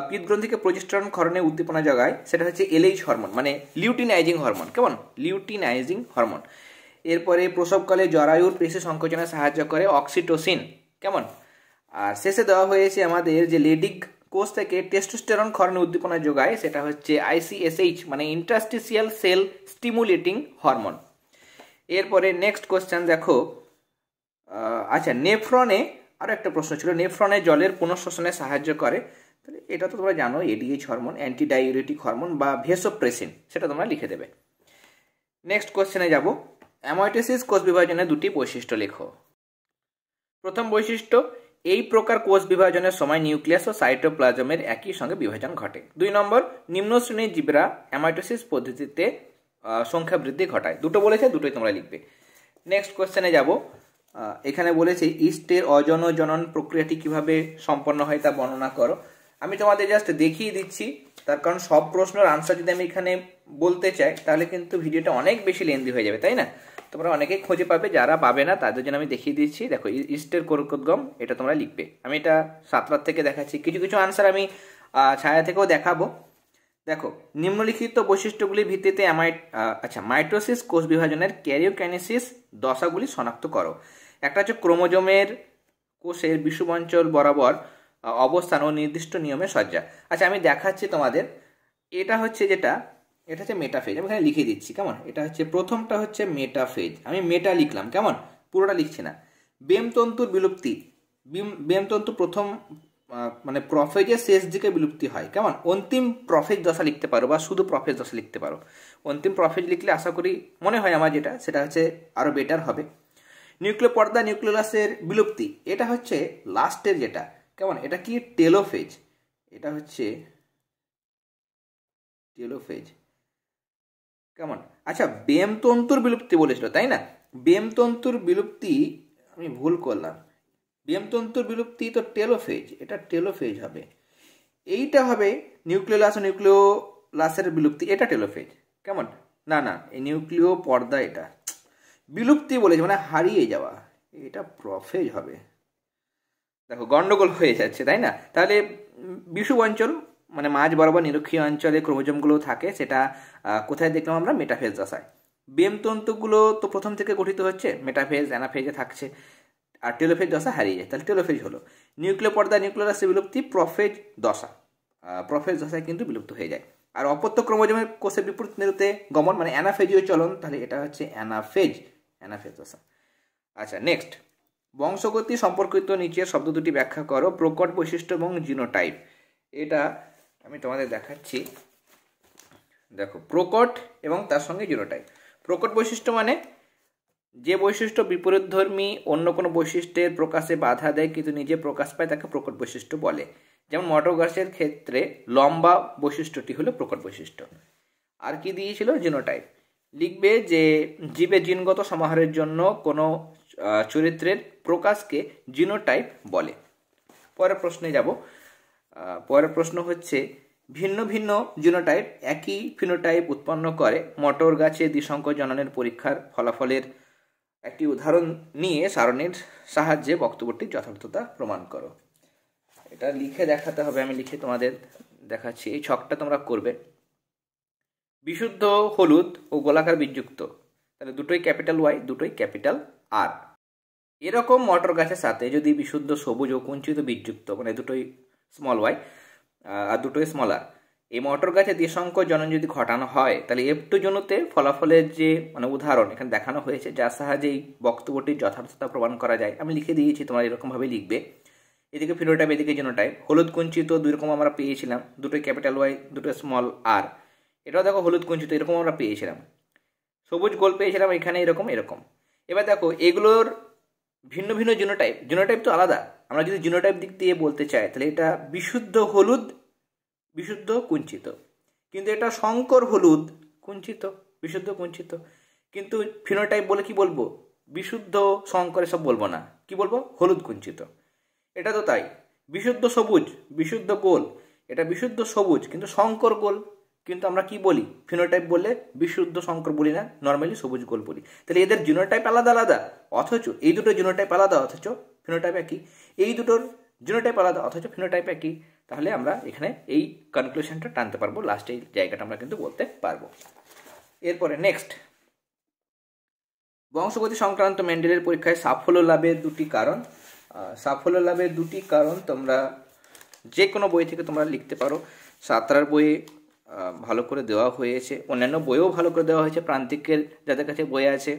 পিত্তগ্রন্থিকে প্রজেস্টেরন ক্ষরণে উদ্দীপনা জোগায়, সেটা হচ্ছে এলএইচ হরমোন, মানে লিউটিনাইজিং হরমোন, কেমন? Luteinising hormone. এরপরে প্রসবকালে জরায়ুর পেশি সংকোচনে সাহায্য করে অক্সিটোসিন, কেমন? আর শেষে দেওয়া হয়েছে আমাদের যে লেডিক কোষ থেকে টেস্টোস্টেরন ক্ষরণে উদ্দীপনা যোগায়, সেটা হচ্ছে আইসিএসএইচ, মানে ইন্টারস্টিসিয়াল সেল স্টিমুলেটিং হরমোন। এরপরে নেক্সট কোশ্চেন দেখো, আচ্ছা, নেফ্রনে আরও একটা প্রশ্ন ছিল, নেফ্রনে জলের পুনঃশোষণে সাহায্য করে, তাহলে এটা তো তোমরা জানো, এডিএইচ হরমোন, অ্যান্টিডাইউরেটিক হরমোন বা ভেসোপ্রেসিন, সেটা তোমরা লিখে দেবে। নেক্সট কোশ্চেনে যাব, অ্যামাইটোসিস কোষ বিভাজনের দুটি বৈশিষ্ট্য লেখো। প্রথম বৈশিষ্ট্য, এই প্রকার কোষ বিভাজনের সময় নিউক্লিয়াস ও সাইটোপ্লাজমের একই সঙ্গে বিভাজন ঘটে। 2 নম্বর, নিম্ন শ্রেণীর জীবরা অ্যামাইটোসিস পদ্ধতিতে সংখ্যা বৃদ্ধি ঘটায়। দুটো বলেছে, দুটোই তোমরা লিখবে। নেক্সট কোশ্চেনে যাব, এখানে বলেছে ইস্টের অজনজনন প্রক্রিয়াটি কিভাবে সম্পন্ন হয় তা বর্ণনা করো। আমি তোমাদের জাস্ট দেখিয়ে দিচ্ছি, তার কারণ সব প্রশ্নের আনসার যদি আমি এখানে বলতে চাই তাহলে কিন্তু ভিডিওটা অনেক বেশি লেন্দি হয়ে যাবে, তাই না? তোমরা অনেকেই খুঁজে পাবে, যারা পাবে না তাদের জন্য আমি দেখিয়ে দিচ্ছি। দেখো, ইস্টের কোরকোদ্গম, এটা তোমরা লিখবে। আমি এটা সাঁতরার থেকে দেখাচ্ছি, কিছু কিছু আনসার আমি ছায়া থেকেও দেখাবো। দেখো, নিম্নলিখিত বৈশিষ্ট্যগুলির ভিত্তিতে মাইটোসিস কোষ বিভাজনের ক্যারিওকাইনেসিস দশাগুলি শনাক্ত করো। একটা হচ্ছে ক্রোমোজোমের কোষের বিষুব অঞ্চল বরাবর অবস্থান ও নির্দিষ্ট নিয়মে সজ্জা। আচ্ছা, আমি দেখাচ্ছি তোমাদের, এটা হচ্ছে মেটাফেজ, আমি এখানে লিখে দিচ্ছি, কেমন? এটা হচ্ছে প্রথমটা হচ্ছে মেটাফেজ, আমি মেটা লিখলাম, কেমন? পুরোটা লিখছি না। বেমতন্তুর বিলুপ্তি, বেমতন্তু প্রথম মানে প্রফেজের শেষ দিকে বিলুপ্তি হয়, কেমন? অন্তিম প্রফেজ দশা লিখতে পারো বা শুধু প্রফেজ দশা লিখতে পারো। অন্তিম প্রফেজ লিখলে আশা করি মনে হয় আমার সেটা হচ্ছে আরও বেটার হবে। নিউক্লিয় পর্দা নিউক্লিয়াসের বিলুপ্তি, এটা হচ্ছে লাস্টের যেটা, কেমন? এটা কি টেলোফেজ, এটা হচ্ছে টেলোফেজ, কেমন? আচ্ছা, বেমতন্তুর বিলুপ্তি বলেছিল, তাই না? বেমতন্তুর বিলুপ্তি আমি ভুল করলাম, বেমতন্তুর বিলুপ্তি তো টেলোফেজ, এটা টেলোফেজ হবে। এইটা হবে নিউক্লিয়াস ও নিউক্লিওলাসের বিলুপ্তি, এটা টেলোফেজ, কেমন? না, এই নিউক্লিয় পর্দা এটা বিলুপ্তি বলেছে, মানে হারিয়ে যাওয়া, এটা প্রফেজ হবে। দেখো, গন্ডগোল হয়ে যাচ্ছে, তাই না? তাহলে বিষুব অঞ্চল মানে মাঝ বরাবর নিরক্ষীয় অঞ্চলে ক্রোমোজোমগুলো থাকে, সেটা কোথায় দেখলাম আমরা? মেটাফেজ দশায়। বেমতন্তুগুলো তো প্রথম থেকে গঠিত হচ্ছে, মেটাফেজ অ্যানাফেজে থাকছে, আর টেলোফেজ দশা হারিয়ে যায়, তাহলে টেলোফেজ হলো। নিউক্লিয় পর্দা নিউক্লিয়াসের বিলুপ্তি প্রফেজ দশা, প্রফেজ দশায় কিন্তু বিলুপ্ত হয়ে যায়। আর অপত্য ক্রোমোজোমের কোষের বিপরীত মেরুতে গমন মানে অ্যানাফেজীয় চলন, তাহলে এটা হচ্ছে অ্যানাফেজ দশা। আচ্ছা, নেক্সট, বংশগতি সম্পর্কিত নিচের শব্দ দুটি ব্যাখ্যা করো। প্রকট বৈশিষ্ট্য এবং জিনোটাইপ, এটা আমি তোমাদের দেখাচ্ছি। দেখো, প্রকট এবং তার সঙ্গে জিনোটাইপ। প্রকট বৈশিষ্ট্য মানে যে বৈশিষ্ট্য বিপরীতধর্মী অন্য কোনো বৈশিষ্ট্যের প্রকাশে বাধা দেয় কিন্তু নিজে প্রকাশ পায় তাকে প্রকট বৈশিষ্ট্য বলে। যেমন মটর গাছের ক্ষেত্রে লম্বা বৈশিষ্ট্যটি হলো প্রকট বৈশিষ্ট্য। আর কি দিয়েছিল? জিনোটাইপ। লিখবে যে জীবের জিনগত সমাহারের জন্য কোনো চরিত্রের প্রকাশকে জিনোটাইপ বলে। পরের প্রশ্নে যাব। পরের প্রশ্ন হচ্ছে, ভিন্ন ভিন্ন জিনোটাইপ একই ফিনোটাইপ উৎপন্ন করে। মটর গাছে দ্বিসংখ্য জননের পরীক্ষার ফলাফলের একটি উদাহরণ নিয়ে সারণীর সাহায্যে বক্তব্যটির যথার্থতা প্রমাণ করো। এটা লিখে দেখাতে হবে, আমি লিখে তোমাদের দেখাচ্ছি। এই ছকটা তোমরা করবে। বিশুদ্ধ হলুদ ও গোলাকার বীজযুক্ত, তাহলে দুটোই ক্যাপিটাল ওয়াই, দুটোই ক্যাপিটাল আর। এরকম মটর গাছের সাথে যদি বিশুদ্ধ সবুজ ও কুঞ্চিত বীজযুক্ত, মানে দুটোই স্মল ওয়াই আর দুটোই স্মল আর, এই মটর গাছে দ্বিসংখ্য জনন যদি ঘটানো হয় তাহলে F2 জনুতে ফলাফলের যে মানে উদাহরণ এখানে দেখানো হয়েছে, যার সাহায্যে এই বক্তব্যটির যথার্থতা প্রমাণ করা যায়। আমি লিখে দিয়েছি, তোমরা এরকমভাবে লিখবে। এদিকে ফিনোটাইপ, এদিকে জিনোটাইপ। হলুদ কুঞ্চিত দুই রকম আমরা পেয়েছিলাম, দুটোই ক্যাপিটাল ওয়াই, দুটোই স্মল আর। এটাও দেখো হলুদ কুঞ্চিত, এরকম আমরা পেয়েছিলাম। সবুজ গোল পেয়েছিলাম এখানে এরকম এরকম। এবার দেখো এগুলোর ভিন্ন ভিন্ন জিনোটাইপ, জিনোটাইপ তো আলাদা। আমরা যদি জিনোটাইপ দিক দিয়ে বলতে চাই তাহলে এটা বিশুদ্ধ হলুদ, বিশুদ্ধ কুঞ্চিত। কিন্তু এটা সংকর হলুদ কুঞ্চিত, বিশুদ্ধ কুঞ্চিত। কিন্তু ফিনোটাইপ বলে কি বলবো? বিশুদ্ধ সংকর এসব বলবো না, কি বলবো? হলুদ কুঞ্চিত। এটা তো তাই, বিশুদ্ধ সবুজ, বিশুদ্ধ গোল, এটা বিশুদ্ধ সবুজ কিন্তু সংকর গোল। কিন্তু আমরা কি বলি? ফিনোটাইপ বললে বিশুদ্ধ সংকর বলি না, নর্মালি সবুজ গোল বলি। তাহলে এদের জিনোটাইপ আলাদা আলাদা, অথচ এই দুটো জিনোটাইপ আলাদা অথচ ফিনোটাইপ একই। এই দুটোর জিনোটাইপ আলাদা অথচ ফিনোটাইপ একই। তাহলে আমরা এখানে এই কনক্লুশনটা টানতে পারবো, লাস্টে এই জায়গাটা আমরা কিন্তু বলতে পারবো। এরপরে নেক্সট, বংশগতি সংক্রান্ত মেন্ডেলের পরীক্ষায় সাফল্য লাভের দুটি কারণ। সাফল্য লাভের দুটি কারণ তোমরা যে কোনো বই থেকে তোমরা লিখতে পারো। সাঁতরার বইয়ে ভালো করে দেওয়া হয়েছে, অন্যান্য বইও ভালো করে দেওয়া হয়েছে। প্রান্তিকের যাদের কাছে বই আছে,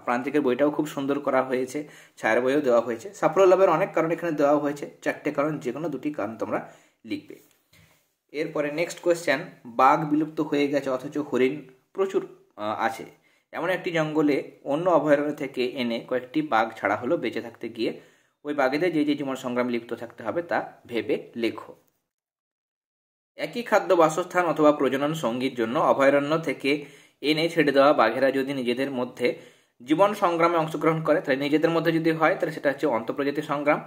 প্রান্তিকের বইটাও খুব সুন্দর করা হয়েছে, ছায়ার বইও দেওয়া হয়েছে। সাফল্য লাভের অনেক কারণ এখানে দেওয়া হয়েছে, 4টে কারণ, যে কোনো দুটি কারণ তোমরা লিখবে। এরপরে নেক্সট কোয়েশ্চেন, বাঘ বিলুপ্ত হয়ে গেছে অথচ হরিণ প্রচুর আছে, এমন একটি জঙ্গলে অন্য অভয়ারণ্য থেকে এনে কয়েকটি বাঘ ছাড়া হলো, বেঁচে থাকতে গিয়ে ওই বাঘেদের যে যে জীবন সংগ্রাম লিপ্ত থাকতে হবে তা ভেবে লেখো। একই খাদ্য, বাসস্থান অথবা প্রজনন সঙ্গীর জন্য অভয়ারণ্য থেকে এনে ছেড়ে দেওয়া বাঘেরা যদি নিজেদের মধ্যে জীবন সংগ্রামে অংশগ্রহণ করে, তাহলে নিজেদের মধ্যে যদি হয় তাহলে সেটা হচ্ছে অন্তঃপ্রজাতি সংগ্রাম।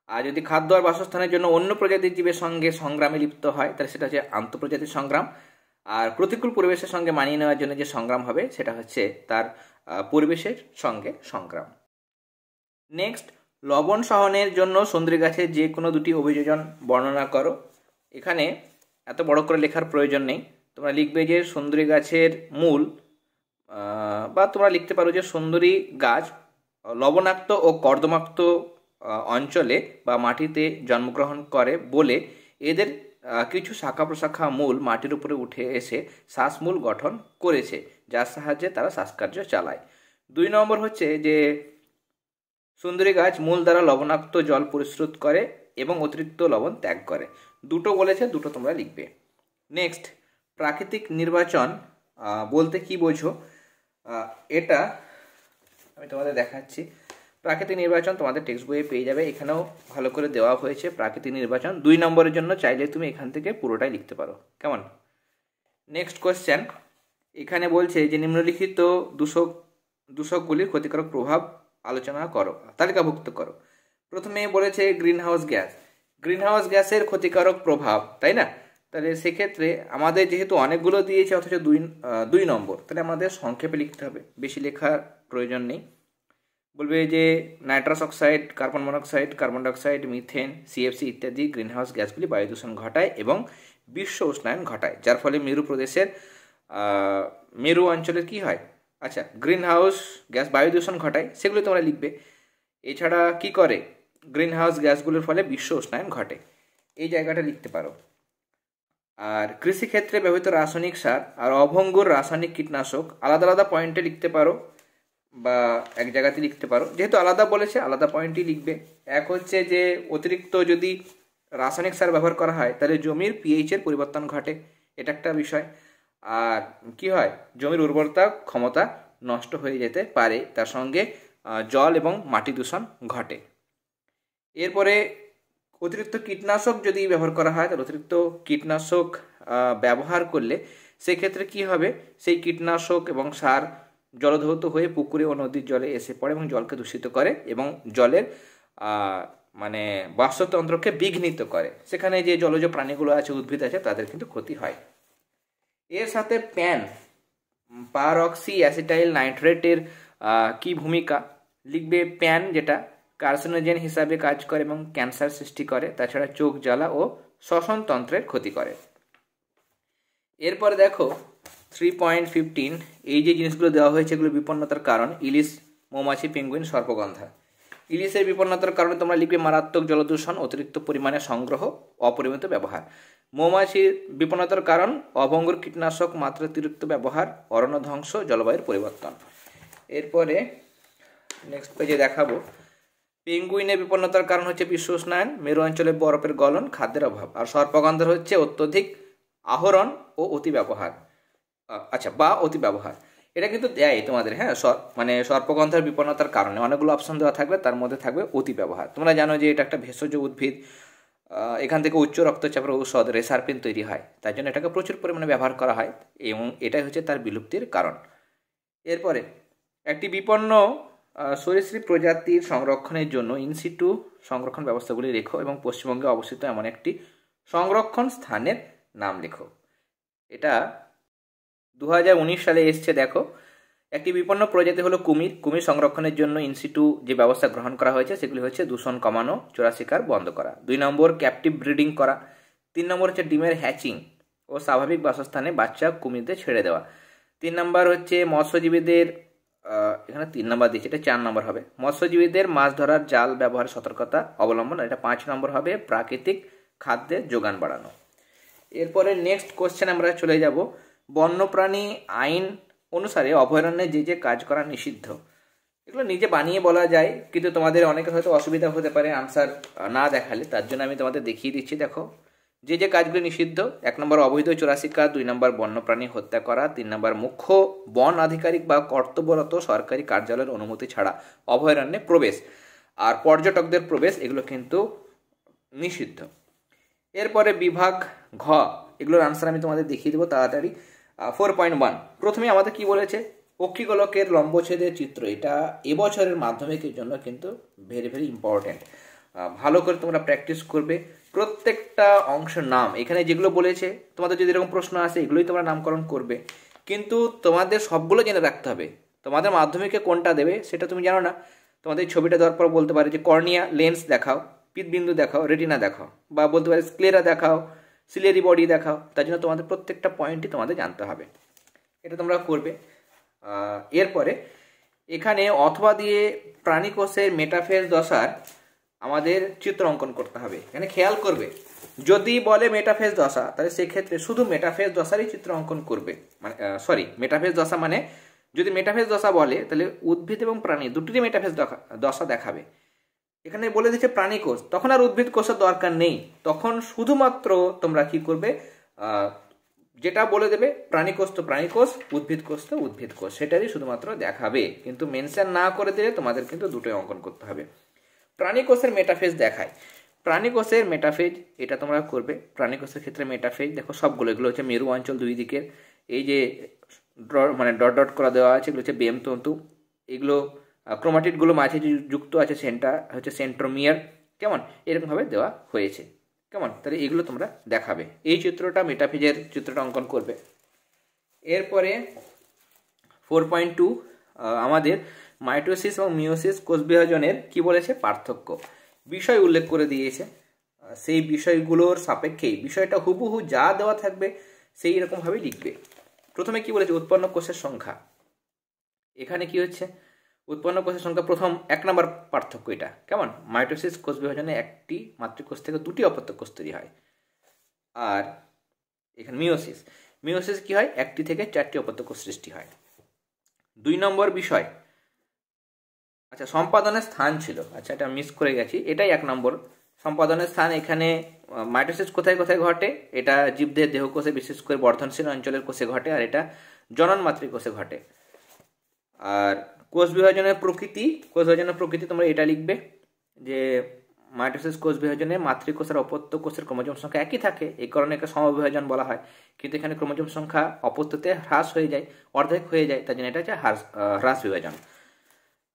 আর যদি খাদ্য আর বাসস্থানের জন্য অন্য প্রজাতির জীবের সঙ্গে সংগ্রামে লিপ্ত হয় তাহলে সেটা হচ্ছে আন্তঃপ্রজাতি সংগ্রাম। আর প্রতিকূল পরিবেশের সঙ্গে মানিয়ে নেওয়ার জন্য যে সংগ্রাম হবে সেটা হচ্ছে তার পরিবেশের সঙ্গে সংগ্রাম। নেক্সট, লবণ সহনের জন্য সুন্দরী গাছের যে কোনো দুটি অভিযোজন বর্ণনা করো। এখানে এত বড় করে লেখার প্রয়োজন নেই, তোমরা লিখবে যে সুন্দরী গাছের মূল, বা তোমরা লিখতে পারো যে সুন্দরী গাছ লবণাক্ত ও কর্দমাক্ত অঞ্চলে বা মাটিতে জন্মগ্রহণ করে বলে এদের কিছু শাখা প্রশাখা মূল মাটির উপরে উঠে এসে শ্বাসমূল গঠন করেছে, যার সাহায্যে তারা শ্বাসকার্য চালায়। 2 নম্বর হচ্ছে যে সুন্দরী গাছ মূল দ্বারা লবণাক্ত জল পরিশ্রুত করে এবং অতিরিক্ত লবণ ত্যাগ করে। দুটো বলেছে, দুটো তোমরা লিখবে। নেক্সট, প্রাকৃতিক নির্বাচন বলতে কি বোঝো? এটা আমি তোমাদের দেখাচ্ছি। প্রাকৃতিক নির্বাচন তোমাদের টেক্সট বইয়ে পেয়ে যাবে, এখানেও ভালো করে দেওয়া হয়েছে প্রাকৃতিক নির্বাচন। 2 নম্বরের জন্য চাইলে তুমি এখান থেকে পুরোটাই লিখতে পারো, কেমন? নেক্সট কোয়েশ্চেন, এখানে বলছে যে নিম্নলিখিত দূষকগুলির ক্ষতিকারক প্রভাব আলোচনা করো, তালিকাভুক্ত করো। প্রথমে বলেছে green house gas. Green house গ্যাসের ক্ষতিকারক প্রভাব, তাই না? তাহলে সেক্ষেত্রে আমাদের যেহেতু অনেকগুলো দিয়েছে অথচ 2 নম্বর, তাহলে আমাদের সংক্ষেপে লিখতে হবে, বেশি লেখার প্রয়োজন নেই। বলবে যে nitrous oxide, carbon monoxide, carbon dioxide, methane, CFC ইত্যাদি গ্রিন হাউস গ্যাসগুলি বায়ু দূষণ ঘটায় এবং বিশ্ব উষ্ণায়ন ঘটায়, যার ফলে মেরু প্রদেশের মেরু অঞ্চলের কি হয়? আচ্ছা, গ্রিন হাউস গ্যাস বায়ু দূষণ ঘটায়, সেগুলো তোমরা লিখবে। এছাড়া কি করে? গ্রিন হাউস গ্যাসগুলোর ফলে বিশ্ব উষ্ণায়ন ঘটে, এই জায়গাটা লিখতে পারো। আর কৃষিক্ষেত্রে ব্যবহৃত রাসায়নিক সার আর অভঙ্গুর রাসায়নিক কীটনাশক আলাদা আলাদা পয়েন্টে লিখতে পারো বা এক জায়গাতে লিখতে পারো, যেহেতু আলাদা বলেছে আলাদা পয়েন্টই লিখবে। এক হচ্ছে যে অতিরিক্ত যদি রাসায়নিক সার ব্যবহার করা হয় তাহলে জমির পিএইচের পরিবর্তন ঘটে, এটা একটা বিষয়। আর কি হয়? জমির উর্বরতা ক্ষমতা নষ্ট হয়ে যেতে পারে, তার সঙ্গে জল এবং মাটি দূষণ ঘটে। এরপরে অতিরিক্ত কীটনাশক যদি ব্যবহার করা হয় তাহলে অতিরিক্ত কীটনাশক ব্যবহার করলে সেক্ষেত্রে কি হবে? সেই কীটনাশক এবং সার জলধৌত হয়ে পুকুরে ও নদীর জলে এসে পড়ে এবং জলকে দূষিত করে এবং জলের মানে বাস্তুতন্ত্রকে বিঘ্নিত করে, সেখানে যে জলজ প্রাণীগুলো আছে, উদ্ভিদ আছে, তাদের কিন্তু ক্ষতি হয়। এর সাথে পারঅক্সি অ্যাসিটাইল নাইট্রেটের কি ভূমিকা লিখবে? প্যান যেটা কার্সিনোজেন হিসাবে কাজ করে এবং ক্যান্সার সৃষ্টি করে, তাছাড়া চোখ জ্বালা ও শ্বসনতন্ত্রের ক্ষতি করে। এরপরে দেখো 3.15, এই যে জিনিসগুলো দেওয়া হয়েছে এগুলো বিপন্নতার কারণ: ইলিশ, মৌমাছি, পেঙ্গুইন, সর্পগন্ধা। ইলিশের বিপন্নতার কারণে তোমরা লিখবে মারাত্মক জলদূষণ, অতিরিক্ত পরিমাণে সংগ্রহ, অপরিমিত ব্যবহার। মৌমাছির বিপন্নতার কারণ অভঙ্গুর কীটনাশক, মাত্রাতিরিক্ত ব্যবহার, অরণ্য ধ্বংস, জলবায়ুর পরিবর্তন। এরপরে নেক্সট পেজে দেখাবো পেঙ্গুইনের বিপন্নতার কারণ হচ্ছে বিশ্ব উষ্ণায়ন, মেরু অঞ্চলে বরফের গলন, খাদ্যের অভাব। আর সর্পগন্ধার হচ্ছে অত্যধিক আহরণ ও অতি ব্যবহার। আচ্ছা, বা অতি ব্যবহার, এটা কিন্তু দেয় তোমাদের, হ্যাঁ, মানে সর্পগন্ধার বিপন্নতার কারণে অনেকগুলো অপশন দেওয়া থাকবে, তার মধ্যে থাকবে অতি ব্যবহার। তোমরা জানো যে এটা একটা ভেষজ উদ্ভিদ, এখান থেকে উচ্চ রক্তচাপের ঔষধ রেসারপিন তৈরি হয়, তাই জন্য এটাকে প্রচুর পরিমাণে ব্যবহার করা হয় এবং এটাই হচ্ছে তার বিলুপ্তির কারণ। এরপরে একটি বিপন্ন সরীসৃপ প্রজাতির সংরক্ষণের জন্য ইনসিটু সংরক্ষণ ব্যবস্থাগুলি লেখো এবং পশ্চিমবঙ্গে অবস্থিত এমন একটি সংরক্ষণ স্থানের নাম লেখো। এটা 2019 সালে এসছে। দেখো, একটি বিপন্ন প্রজাতি হলো কুমির। কুমির সংরক্ষণের জন্য ইনসিটু যে ব্যবস্থা গ্রহণ করা হয়েছে সেগুলি হচ্ছে দূষণ কমানো, চোরা শিকার বন্ধ করা। 2 নম্বর ক্যাপটিভ ব্রিডিং করা। 3 নম্বর হচ্ছে ডিমের হ্যাচিং ও স্বাভাবিক বাসস্থানে বাচ্চা কুমিরদের ছেড়ে দেওয়া। 3 নম্বর হচ্ছে মৎস্যজীবীদের, এখানে 3 নম্বর দিয়েছে, এটা 4 নম্বর হবে, মৎস্যজীবীদের মাছ ধরার জাল ব্যবহারের সতর্কতা অবলম্বন, এটা 5 নম্বর হবে, প্রাকৃতিক খাদ্যের যোগান বাড়ানো। এরপরে নেক্সট কোশ্চেন আমরা চলে যাব, বন্যপ্রাণী আইন অনুসারে অভয়ারণ্যে যে যে কাজ করা নিষিদ্ধ। এগুলো নিজে বানিয়ে বলা যায়, কিন্তু তোমাদের অনেকের হয়তো অসুবিধা হতে পারে আনসার না দেখালে, তার জন্য আমি তোমাদের দেখিয়ে দিচ্ছি। দেখো, যে যে কাজগুলি নিষিদ্ধ: 1 নম্বর অবৈধ চোরা শিকার, 2 নম্বর বন্যপ্রাণী হত্যা করা, 3 নম্বর মুখ্য বন আধিকারিক বা কর্তব্যরত সরকারি কার্যালয়ের অনুমতি ছাড়া অভয়ারণ্যে প্রবেশ আর পর্যটকদের প্রবেশ, এগুলো কিন্তু নিষিদ্ধ। এরপরে বিভাগ ঘ, এগুলোর আনসার আমি তোমাদের দেখিয়ে দেবো তাড়াতাড়ি। 4.1 প্রথমে আমাদের কি বলেছে, অক্ষিগোলকের লম্বচ্ছেদের চিত্র। এটা এবছরের মাধ্যমিকের জন্য কিন্তু ভেরি ভেরি ইম্পর্ট্যান্ট। ভালো করে তোমরা প্র্যাকটিস করবে, প্রত্যেকটা অংশের নাম এখানে যেগুলো বলেছে, তোমাদের যদি এরকম প্রশ্ন আসে এগুলোই তোমরা নামকরণ করবে, কিন্তু তোমাদের সবগুলো জেনে রাখতে হবে। তোমাদের মাধ্যমিকে কোনটা দেবে সেটা তুমি জানো না, তোমাদের ছবিটা দেওয়ার পর বলতে পারে যে কর্নিয়া লেন্স দেখাও, পিতবিন্দু দেখাও, রেটিনা দেখাও, বা বলতে পারে স্ক্লেরা দেখাও, সিলিয়ারি বডি দেখাও। তার জন্য তোমাদের প্রত্যেকটা পয়েন্টই তোমাদের জানতে হবে, এটা তোমরা করবে। এরপরে এখানে অথবা দিয়ে প্রাণীকোষের মেটাফেজ দশার আমাদের চিত্র অঙ্কন করতে হবে। এখানে খেয়াল করবে, যদি বলে মেটাফেজ দশা তাহলে সেক্ষেত্রে শুধু মেটাফেজ দশারই চিত্র অঙ্কন করবে, মানে মেটাফেজ দশা মানে যদি মেটাফেজ দশা বলে তাহলে উদ্ভিদ এবং প্রাণী দুটিরই মেটাফেজ দশা দেখাবে। এখানে বলে দিচ্ছে প্রাণী কোষ, তখন আর উদ্ভিদ কোষের দরকার নেই, তখন শুধুমাত্র তোমরা কি করবে, যেটা বলে দেবে প্রাণী কোষ তো প্রাণী কোষ, উদ্ভিদ কোষ তো উদ্ভিদ কোষ, সেটারই শুধুমাত্র দেখাবে, কিন্তু মেনশন না করে দিলে তোমাদের কিন্তু দুটোই অঙ্কন করতে হবে। প্রাণী কোষের মেটাফেজ দেখায়, প্রাণী কোষের মেটাফেজ এটা তোমরা করবে। প্রাণী কোষের ক্ষেত্রে মেটাফেজ দেখো সবগুলো, এগুলো হচ্ছে মেরু অঞ্চল দুই দিকের, এই যে মানে ডট ডট করা দেওয়া আছে এগুলো হচ্ছে বেম তন্তু, এগুলো ক্রোমাটিডগুলো মাঝে যুক্ত আছে, সেন্টা হচ্ছে সেন্ট্রোমিয়ার, কেমন এরকমভাবে দেওয়া হয়েছে, কেমন, তাহলে এগুলো তোমরা দেখাবে। এই চিত্রটা মেটাফেজের চিত্রটা অঙ্কন করবে। এরপরে 4.2 আমাদের মাইটোসিস এবং মিওসিস কোষ বিভাজনের কি বলেছে পার্থক্য বিষয় উল্লেখ করে দিয়েছে। সেই বিষয়গুলোর সাপেক্ষেই বিষয়টা হুবহু যা দেওয়া থাকবে সেই রকমভাবেই লিখবে। প্রথমে কি বলেছে, উৎপন্ন কোষের সংখ্যা। এখানে কি হচ্ছে, উৎপন্ন কোষের সংখ্যা প্রথম 1 নম্বর পার্থক্য এটা, কেমন, মাইটোসিস কোষ বিভাজনে একটি মাতৃকোষ থেকে দুটি অপত্য কোষ তৈরি হয়, আর এখানে মিওসিস, মিওসিস কি হয়, একটি থেকে 4টি অপত্য কোষ সৃষ্টি হয়। 2 নম্বর বিষয়, আচ্ছা সম্পাদনের স্থান ছিল, আচ্ছা এটা মিস করে গেছি, এটাই 1 নম্বর সম্পাদনের স্থান। এখানে মাইটোসিস কোথায় কোথায় ঘটে, এটা জীবদের দেহকোষে বিশেষ করে বর্ধনশীল অঞ্চলের কোষে ঘটে, আর এটা জনন মাতৃকোষে ঘটে। আর কোষ বিভাজনের প্রকৃতি, কোষ বিভাজনের প্রকৃতি তোমরা এটা লিখবে যে মাইটোসিস কোষ বিভাজনে মাতৃকোষ আর অপত্য কোষের ক্রোমোজোম সংখ্যা একই থাকে, এই কারণে একে সমবিভাজন বলা হয়, কিন্তু এখানে ক্রোমোজোম সংখ্যা অপত্যতে হ্রাস হয়ে যায়, অর্ধেক হয়ে যায়, তাই জন্য এটা হচ্ছে হ্রাস বিভাজন।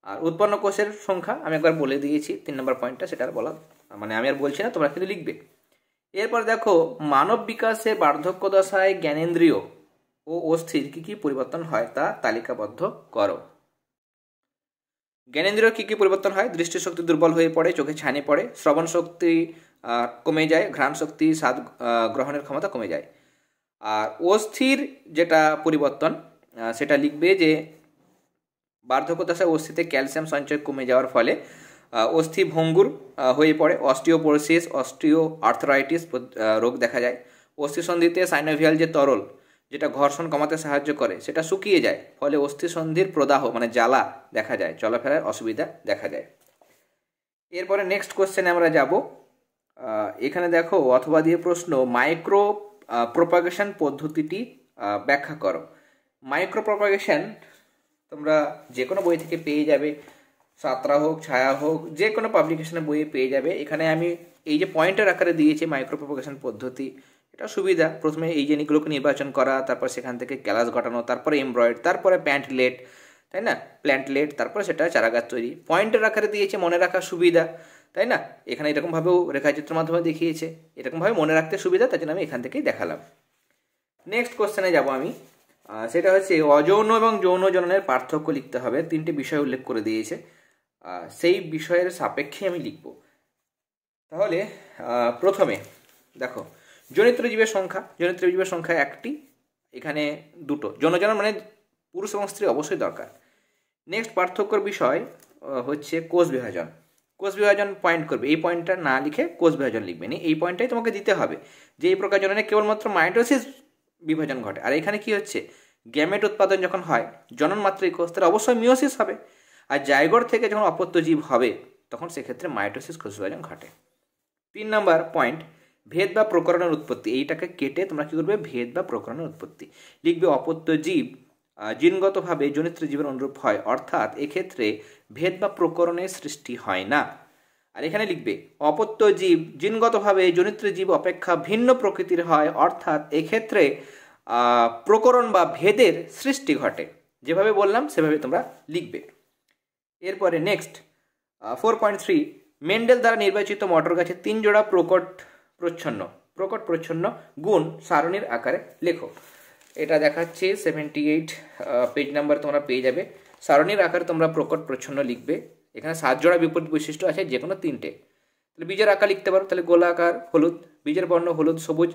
আর উৎপন্ন কোষের সংখ্যা আমি একবার বলে দিয়েছি, 3 নম্বর পয়েন্টটা, সেটা বলা মানে আমি আর বলছি না, তোমরা কিন্তু লিখবে। এরপর দেখো মানব বিকাশে বার্ধক্য দশায় জ্ঞানেন্দ্রিয় ও অস্থির কি কি পরিবর্তন হয় তা তালিকাবদ্ধ করো। জ্ঞানেন্দ্রিয় কি কি পরিবর্তন হয়, দৃষ্টিশক্তি দুর্বল হয়ে পড়ে, চোখে ছানি পড়ে, শ্রবণ শক্তি কমে যায়, ঘ্রাণ শক্তি, স্বাদ গ্রহণের ক্ষমতা কমে যায়। আর অস্থির যেটা পরিবর্তন সেটা লিখবে যে বার্ধক্য দশায় অস্থিতে ক্যালসিয়াম সঞ্চয় কমে যাওয়ার ফলে অস্থি ভঙ্গুর হয়ে পড়ে, অস্টিওপোরোসিস, অস্টিও আর্থরাইটিস রোগ দেখা যায়। অস্থিসন্ধিতে সাইনোভিয়াল যে তরল যেটা ঘর্ষণ কমাতে সাহায্য করে সেটা শুকিয়ে যায়, ফলে অস্থিসন্ধির প্রদাহ মানে জ্বালা দেখা যায়, চলাফেরার অসুবিধা দেখা যায়। এরপরে নেক্সট কোশ্চেনে আমরা যাব। এখানে দেখো অথবা দিয়ে প্রশ্ন, মাইক্রো প্রোপাগেশন পদ্ধতিটি ব্যাখ্যা করো। মাইক্রো প্রপাগেশন তোমরা যে কোনো বই থেকে পেয়ে যাবে, সাতরা হোক, ছায়া হোক, যে কোনো পাবলিকেশনের বইয়ে পেয়ে যাবে। এখানে আমি এই যে পয়েন্টের আকারে দিয়েছি মাইক্রো প্রপাগেশন পদ্ধতি, এটা সুবিধা। প্রথমে এই জিনিসগুলোকে নির্বাচন করা, তারপর সেখান থেকে ক্যালাস ঘটানো, তারপরে এমব্রয়েড, তারপরে প্যান্টলেট, তাই না, প্ল্যান্টলেট, তারপরে সেটা চারাগাছ তৈরি। পয়েন্টের আকারে দিয়েছে, মনে রাখার সুবিধা, তাই না। এখানে এরকমভাবেও রেখাচিত্রের মাধ্যমে দেখিয়েছে, এরকমভাবে মনে রাখতে সুবিধা, তার জন্য আমি এখান থেকেই দেখালাম। নেক্সট কোশ্চেনে যাব আমি, সেটা হচ্ছে অযৌন এবং যৌন জননের পার্থক্য লিখতে হবে। 3টে বিষয় উল্লেখ করে দিয়েছে, সেই বিষয়ের সাপেক্ষে আমি লিখব। তাহলে প্রথমে দেখো, জনিত্র জীবের সংখ্যা, জনিত্র জীবের সংখ্যা 1টি, এখানে 2টো। যৌনজনন মানে পুরুষ এবং স্ত্রী অবশ্যই দরকার। নেক্সট পার্থক্যর বিষয় হচ্ছে কোষ বিভাজন। কোষ বিভাজন পয়েন্ট করবে, এই পয়েন্টটা না লিখে কোষ বিভাজন লিখবে না, এই পয়েন্টটাই তোমাকে দিতে হবে যে এই প্রকার জননে কেবলমাত্র মাইটোসিস বিভাজন ঘটে। আর এখানে কি হচ্ছে, গ্যামেট উৎপাদন যখন হয় জনন মাত্রই কোষ, তাহলে অবশ্যই মিওসিস হবে। আর জাইগোট থেকে যখন অপত্য জীব হবে তখন সেক্ষেত্রে মাইটোসিস কোষ বিভাজন ঘটে। 3 নম্বর পয়েন্ট, ভেদ বা প্রকরণের উৎপত্তি। এইটাকে কেটে তোমরা কি করবে, ভেদ বা প্রকরণের উৎপত্তি লিখবে। অপত্য জীব জিনগতভাবে জনিত্র জীবের অনুরূপ হয়, অর্থাৎ এক্ষেত্রে ভেদ বা প্রকরণের সৃষ্টি হয় না। আর এখানে লিখবে অপত্য জীব জিনগতভাবে জনিত্র জীব অপেক্ষা ভিন্ন প্রকৃতির হয়, অর্থাৎ এক্ষেত্রে প্রকরণ বা ভেদের সৃষ্টি ঘটে। যেভাবে বললাম সেভাবে তোমরা লিখবে। এরপরে নেক্সট 4.3, মেন্ডেল দ্বারা নির্বাচিত মটর গাছের 3 জোড়া প্রকট প্রচ্ছন্ন গুণ সারণীর আকারে লেখো। এটা দেখাচ্ছি 78 পেজ নাম্বার তোমরা পেয়ে যাবে। সারণীর আকারে তোমরা প্রকট প্রচ্ছন্ন লিখবে। এখানে 7 জোড়া বিপরীত বৈশিষ্ট্য আছে, যে কোনো 3টে। তাহলে বীজের আকার লিখতে পারো, তাহলে গোলাকার হলুদ, বীজের বর্ণ হলুদ সবুজ,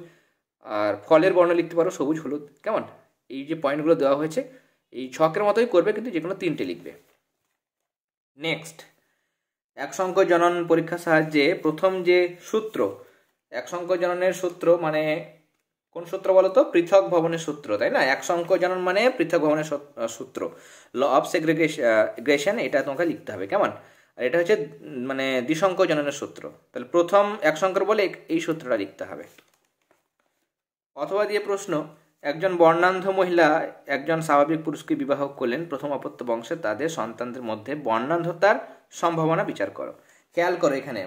আর ফলের বর্ণ লিখতে পারো সবুজ হলুদ। কেমন, এই যে পয়েন্টগুলো দেওয়া হয়েছে এই ছকের মতোই করবে, কিন্তু যে কোনো 3টে লিখবে। নেক্সট, এক সংখ্যক জনন পরীক্ষার সাহায্যে প্রথম যে সূত্র, এক সংখ্যক জননের সূত্র মানে কোন সূত্র বলো তো, পৃথক ভবনের সূত্র, তাই না। এক সংখ্যক জনন মানে পৃথক ভবনের সূত্র, ল অফ সেগ্রেগেশন, এটা তোমাকে লিখতে হবে। কেমন, আর এটা হচ্ছে মানে দ্বিসংখ্যক জননের সূত্র। তাহলে প্রথম এক সংখ্যক বলে এই সূত্রটা লিখতে হবে। অথবা দিয়ে প্রশ্ন, একজন বর্ণান্ধ মহিলা একজন স্বাভাবিক পুরুষকে বিবাহ করলেন, প্রথম অপত্য বংশে তাদের সন্তানদের মধ্যে বর্ণান্ধতার সম্ভাবনা বিচার করো। খেয়াল করো, এখানে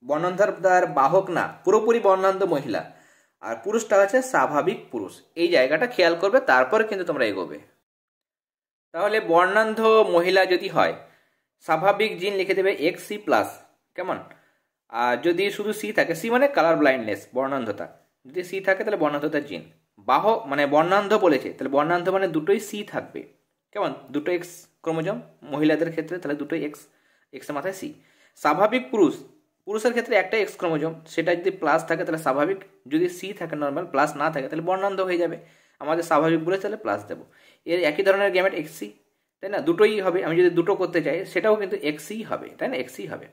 বর্ণান্ধতার বাহক না, পুরোপুরি বর্ণান্ধ মহিলা, আর পুরুষটা হচ্ছে স্বাভাবিক পুরুষ। এই জায়গাটা খেয়াল করবে, তারপরে কিন্তু তোমরা এগোবে। তাহলে বর্ণান্ধ মহিলা যদি হয়, স্বাভাবিক জিন লিখে দেবে XC+। কেমন, আর যদি শুধু সি থাকে, সি মানে কালার ব্লাইন্ডনেস, বর্ণান্ধতা, যদি সি থাকে তাহলে বর্ণান্ধতার জিন। বাহক মানে বর্ণান্ধ বলেছে, তাহলে বর্ণান্ধ মানে দুটোই সি থাকবে। কেমন, দুটো X ক্রোমোজোম মহিলাদের ক্ষেত্রে, তাহলে দুটোই X, এর মাথায় সি। স্বাভাবিক পুরুষের ক্ষেত্রে একটা X ক্রোমোজোম, সেটা যদি প্লাস থাকে তাহলে স্বাভাবিক, যদি সি থাকে নর্মাল, প্লাস না থাকে তাহলে বর্ণান্ধ হয়ে যাবে। আমাদের স্বাভাবিক বলে তাহলে প্লাস দেবো। এর একই ধরনের গ্যামেট XC, তাই না, দুটোই হবে। আমি যদি দুটো করতে চাই সেটাও কিন্তু XC হবে, তাই না, XC হবে।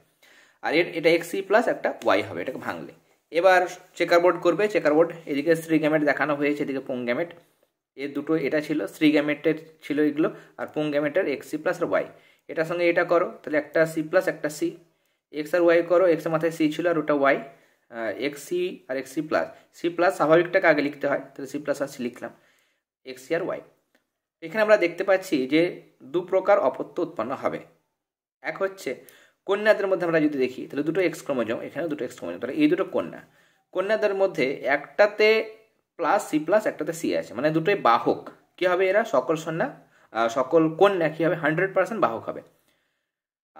আর এটা XC প্লাস একটা Y হবে, এটাকে ভাঙলে। এবার চেকারবোর্ড করবে, চেকারবোর্ড, এদিকে স্ত্রী গ্যামেট দেখানো হয়েছে, এদিকে পুং গ্যামেট। এর দুটো, এটা ছিল স্ত্রী গ্যামেটের ছিল এগুলো, আর পুং গ্যামেটের XC প্লাস আর Y। এটার সঙ্গে এটা করো, তাহলে একটা C প্লাস একটা C, X আর Y করো, X এর মাথায় C ছিল আর ওটা Y, XC আর XC প্লাস। C প্লাস স্বাভাবিকটাকে আগে লিখতে হয়, তাহলে C প্লাস আর C লিখলাম, XC আর Y। এখানে আমরা দেখতে পাচ্ছি যে 2 প্রকার অপত্য উৎপন্ন হবে। এক হচ্ছে কন্যাদের মধ্যে আমরা যদি দেখি, তাহলে দুটো X ক্রোমোজোম, এখানে দুটো X ক্রোমোজোম, তাহলে এই দুটো কন্যাদের মধ্যে একটাতে প্লাস C প্লাস, একটাতে C আছে, মানে দুটোই বাহক। কি হবে এরা, সকল কন্যা কি হবে, 100% বাহক হবে।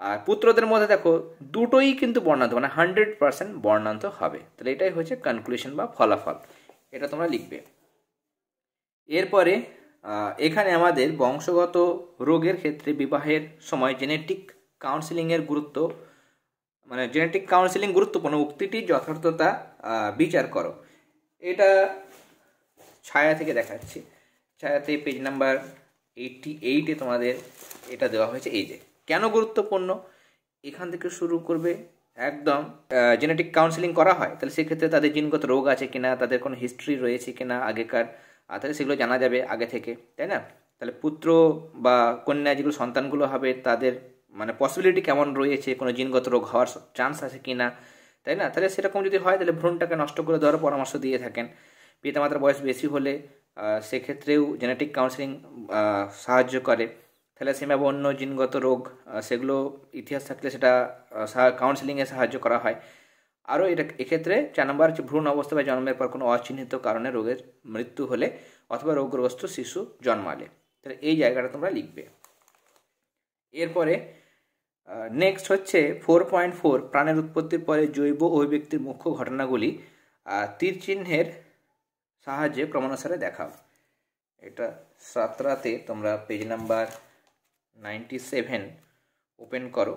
আর পুত্রদের মধ্যে দেখো দুটোই কিন্তু বর্ণান্ধ, মানে 100% বর্ণান্ধ হবে। তাহলে এটাই হচ্ছে কনক্লুশন বা ফলাফল, এটা তোমরা লিখবে। এরপরে এখানে আমাদের বংশগত রোগের ক্ষেত্রে বিবাহের সময় জেনেটিক কাউন্সিলিংয়ের গুরুত্ব, মানে জেনেটিক কাউন্সিলিং গুরুত্বপূর্ণ, উক্তিটির যথার্থতা বিচার করো। এটা ছায়া থেকে দেখাচ্ছি, ছায়াতে পেজ নাম্বার 88-এ তোমাদের এটা দেওয়া হয়েছে। এই যে কেন গুরুত্বপূর্ণ, এখান থেকে শুরু করবে একদম। জেনেটিক কাউন্সিলিং করা হয়, তাহলে সেক্ষেত্রে তাদের জিনগত রোগ আছে কিনা, তাদের কোনো হিস্ট্রি রয়েছে কিনা আগেকার, তাহলে সেগুলো জানা যাবে আগে থেকে, তাই না। তাহলে পুত্র বা কন্যা যেগুলো সন্তানগুলো হবে তাদের মানে পসিবিলিটি কেমন রয়েছে, কোনো জিনগত রোগ হওয়ার চান্স আছে কিনা, তাই না। তাহলে সেরকম যদি হয় তাহলে ভ্রূণটাকে নষ্ট করে দেওয়ার পরামর্শ দিয়ে থাকেন। পিতামাতার বয়স বেশি হলে সেক্ষেত্রেও জেনেটিক কাউন্সেলিং সাহায্য করে। থ্যালাসেমিয়া বা অন্য জিনগত রোগ সেগুলো ইতিহাস থাকলে সেটা কাউন্সেলিংয়ে সাহায্য করা হয়। আরও এক্ষেত্রে 4 নম্বর হচ্ছে ভ্রূণ অবস্থা বা জন্মের পর কোনো অচিহ্নিত কারণে রোগের মৃত্যু হলে অথবা রোগগ্রস্ত শিশু জন্মালে, তাহলে এই জায়গাটা তোমরা লিখবে। এরপরে নেক্সট হচ্ছে 4.4 প্রাণের উৎপত্তির পরে জৈব অভিব্যক্তির মুখ্য ঘটনাগুলি তীর চিহ্নের সাহায্যে ক্রমানুসারে দেখাও। এটা 17তে তোমরা পেজ নাম্বার 97 ওপেন করো।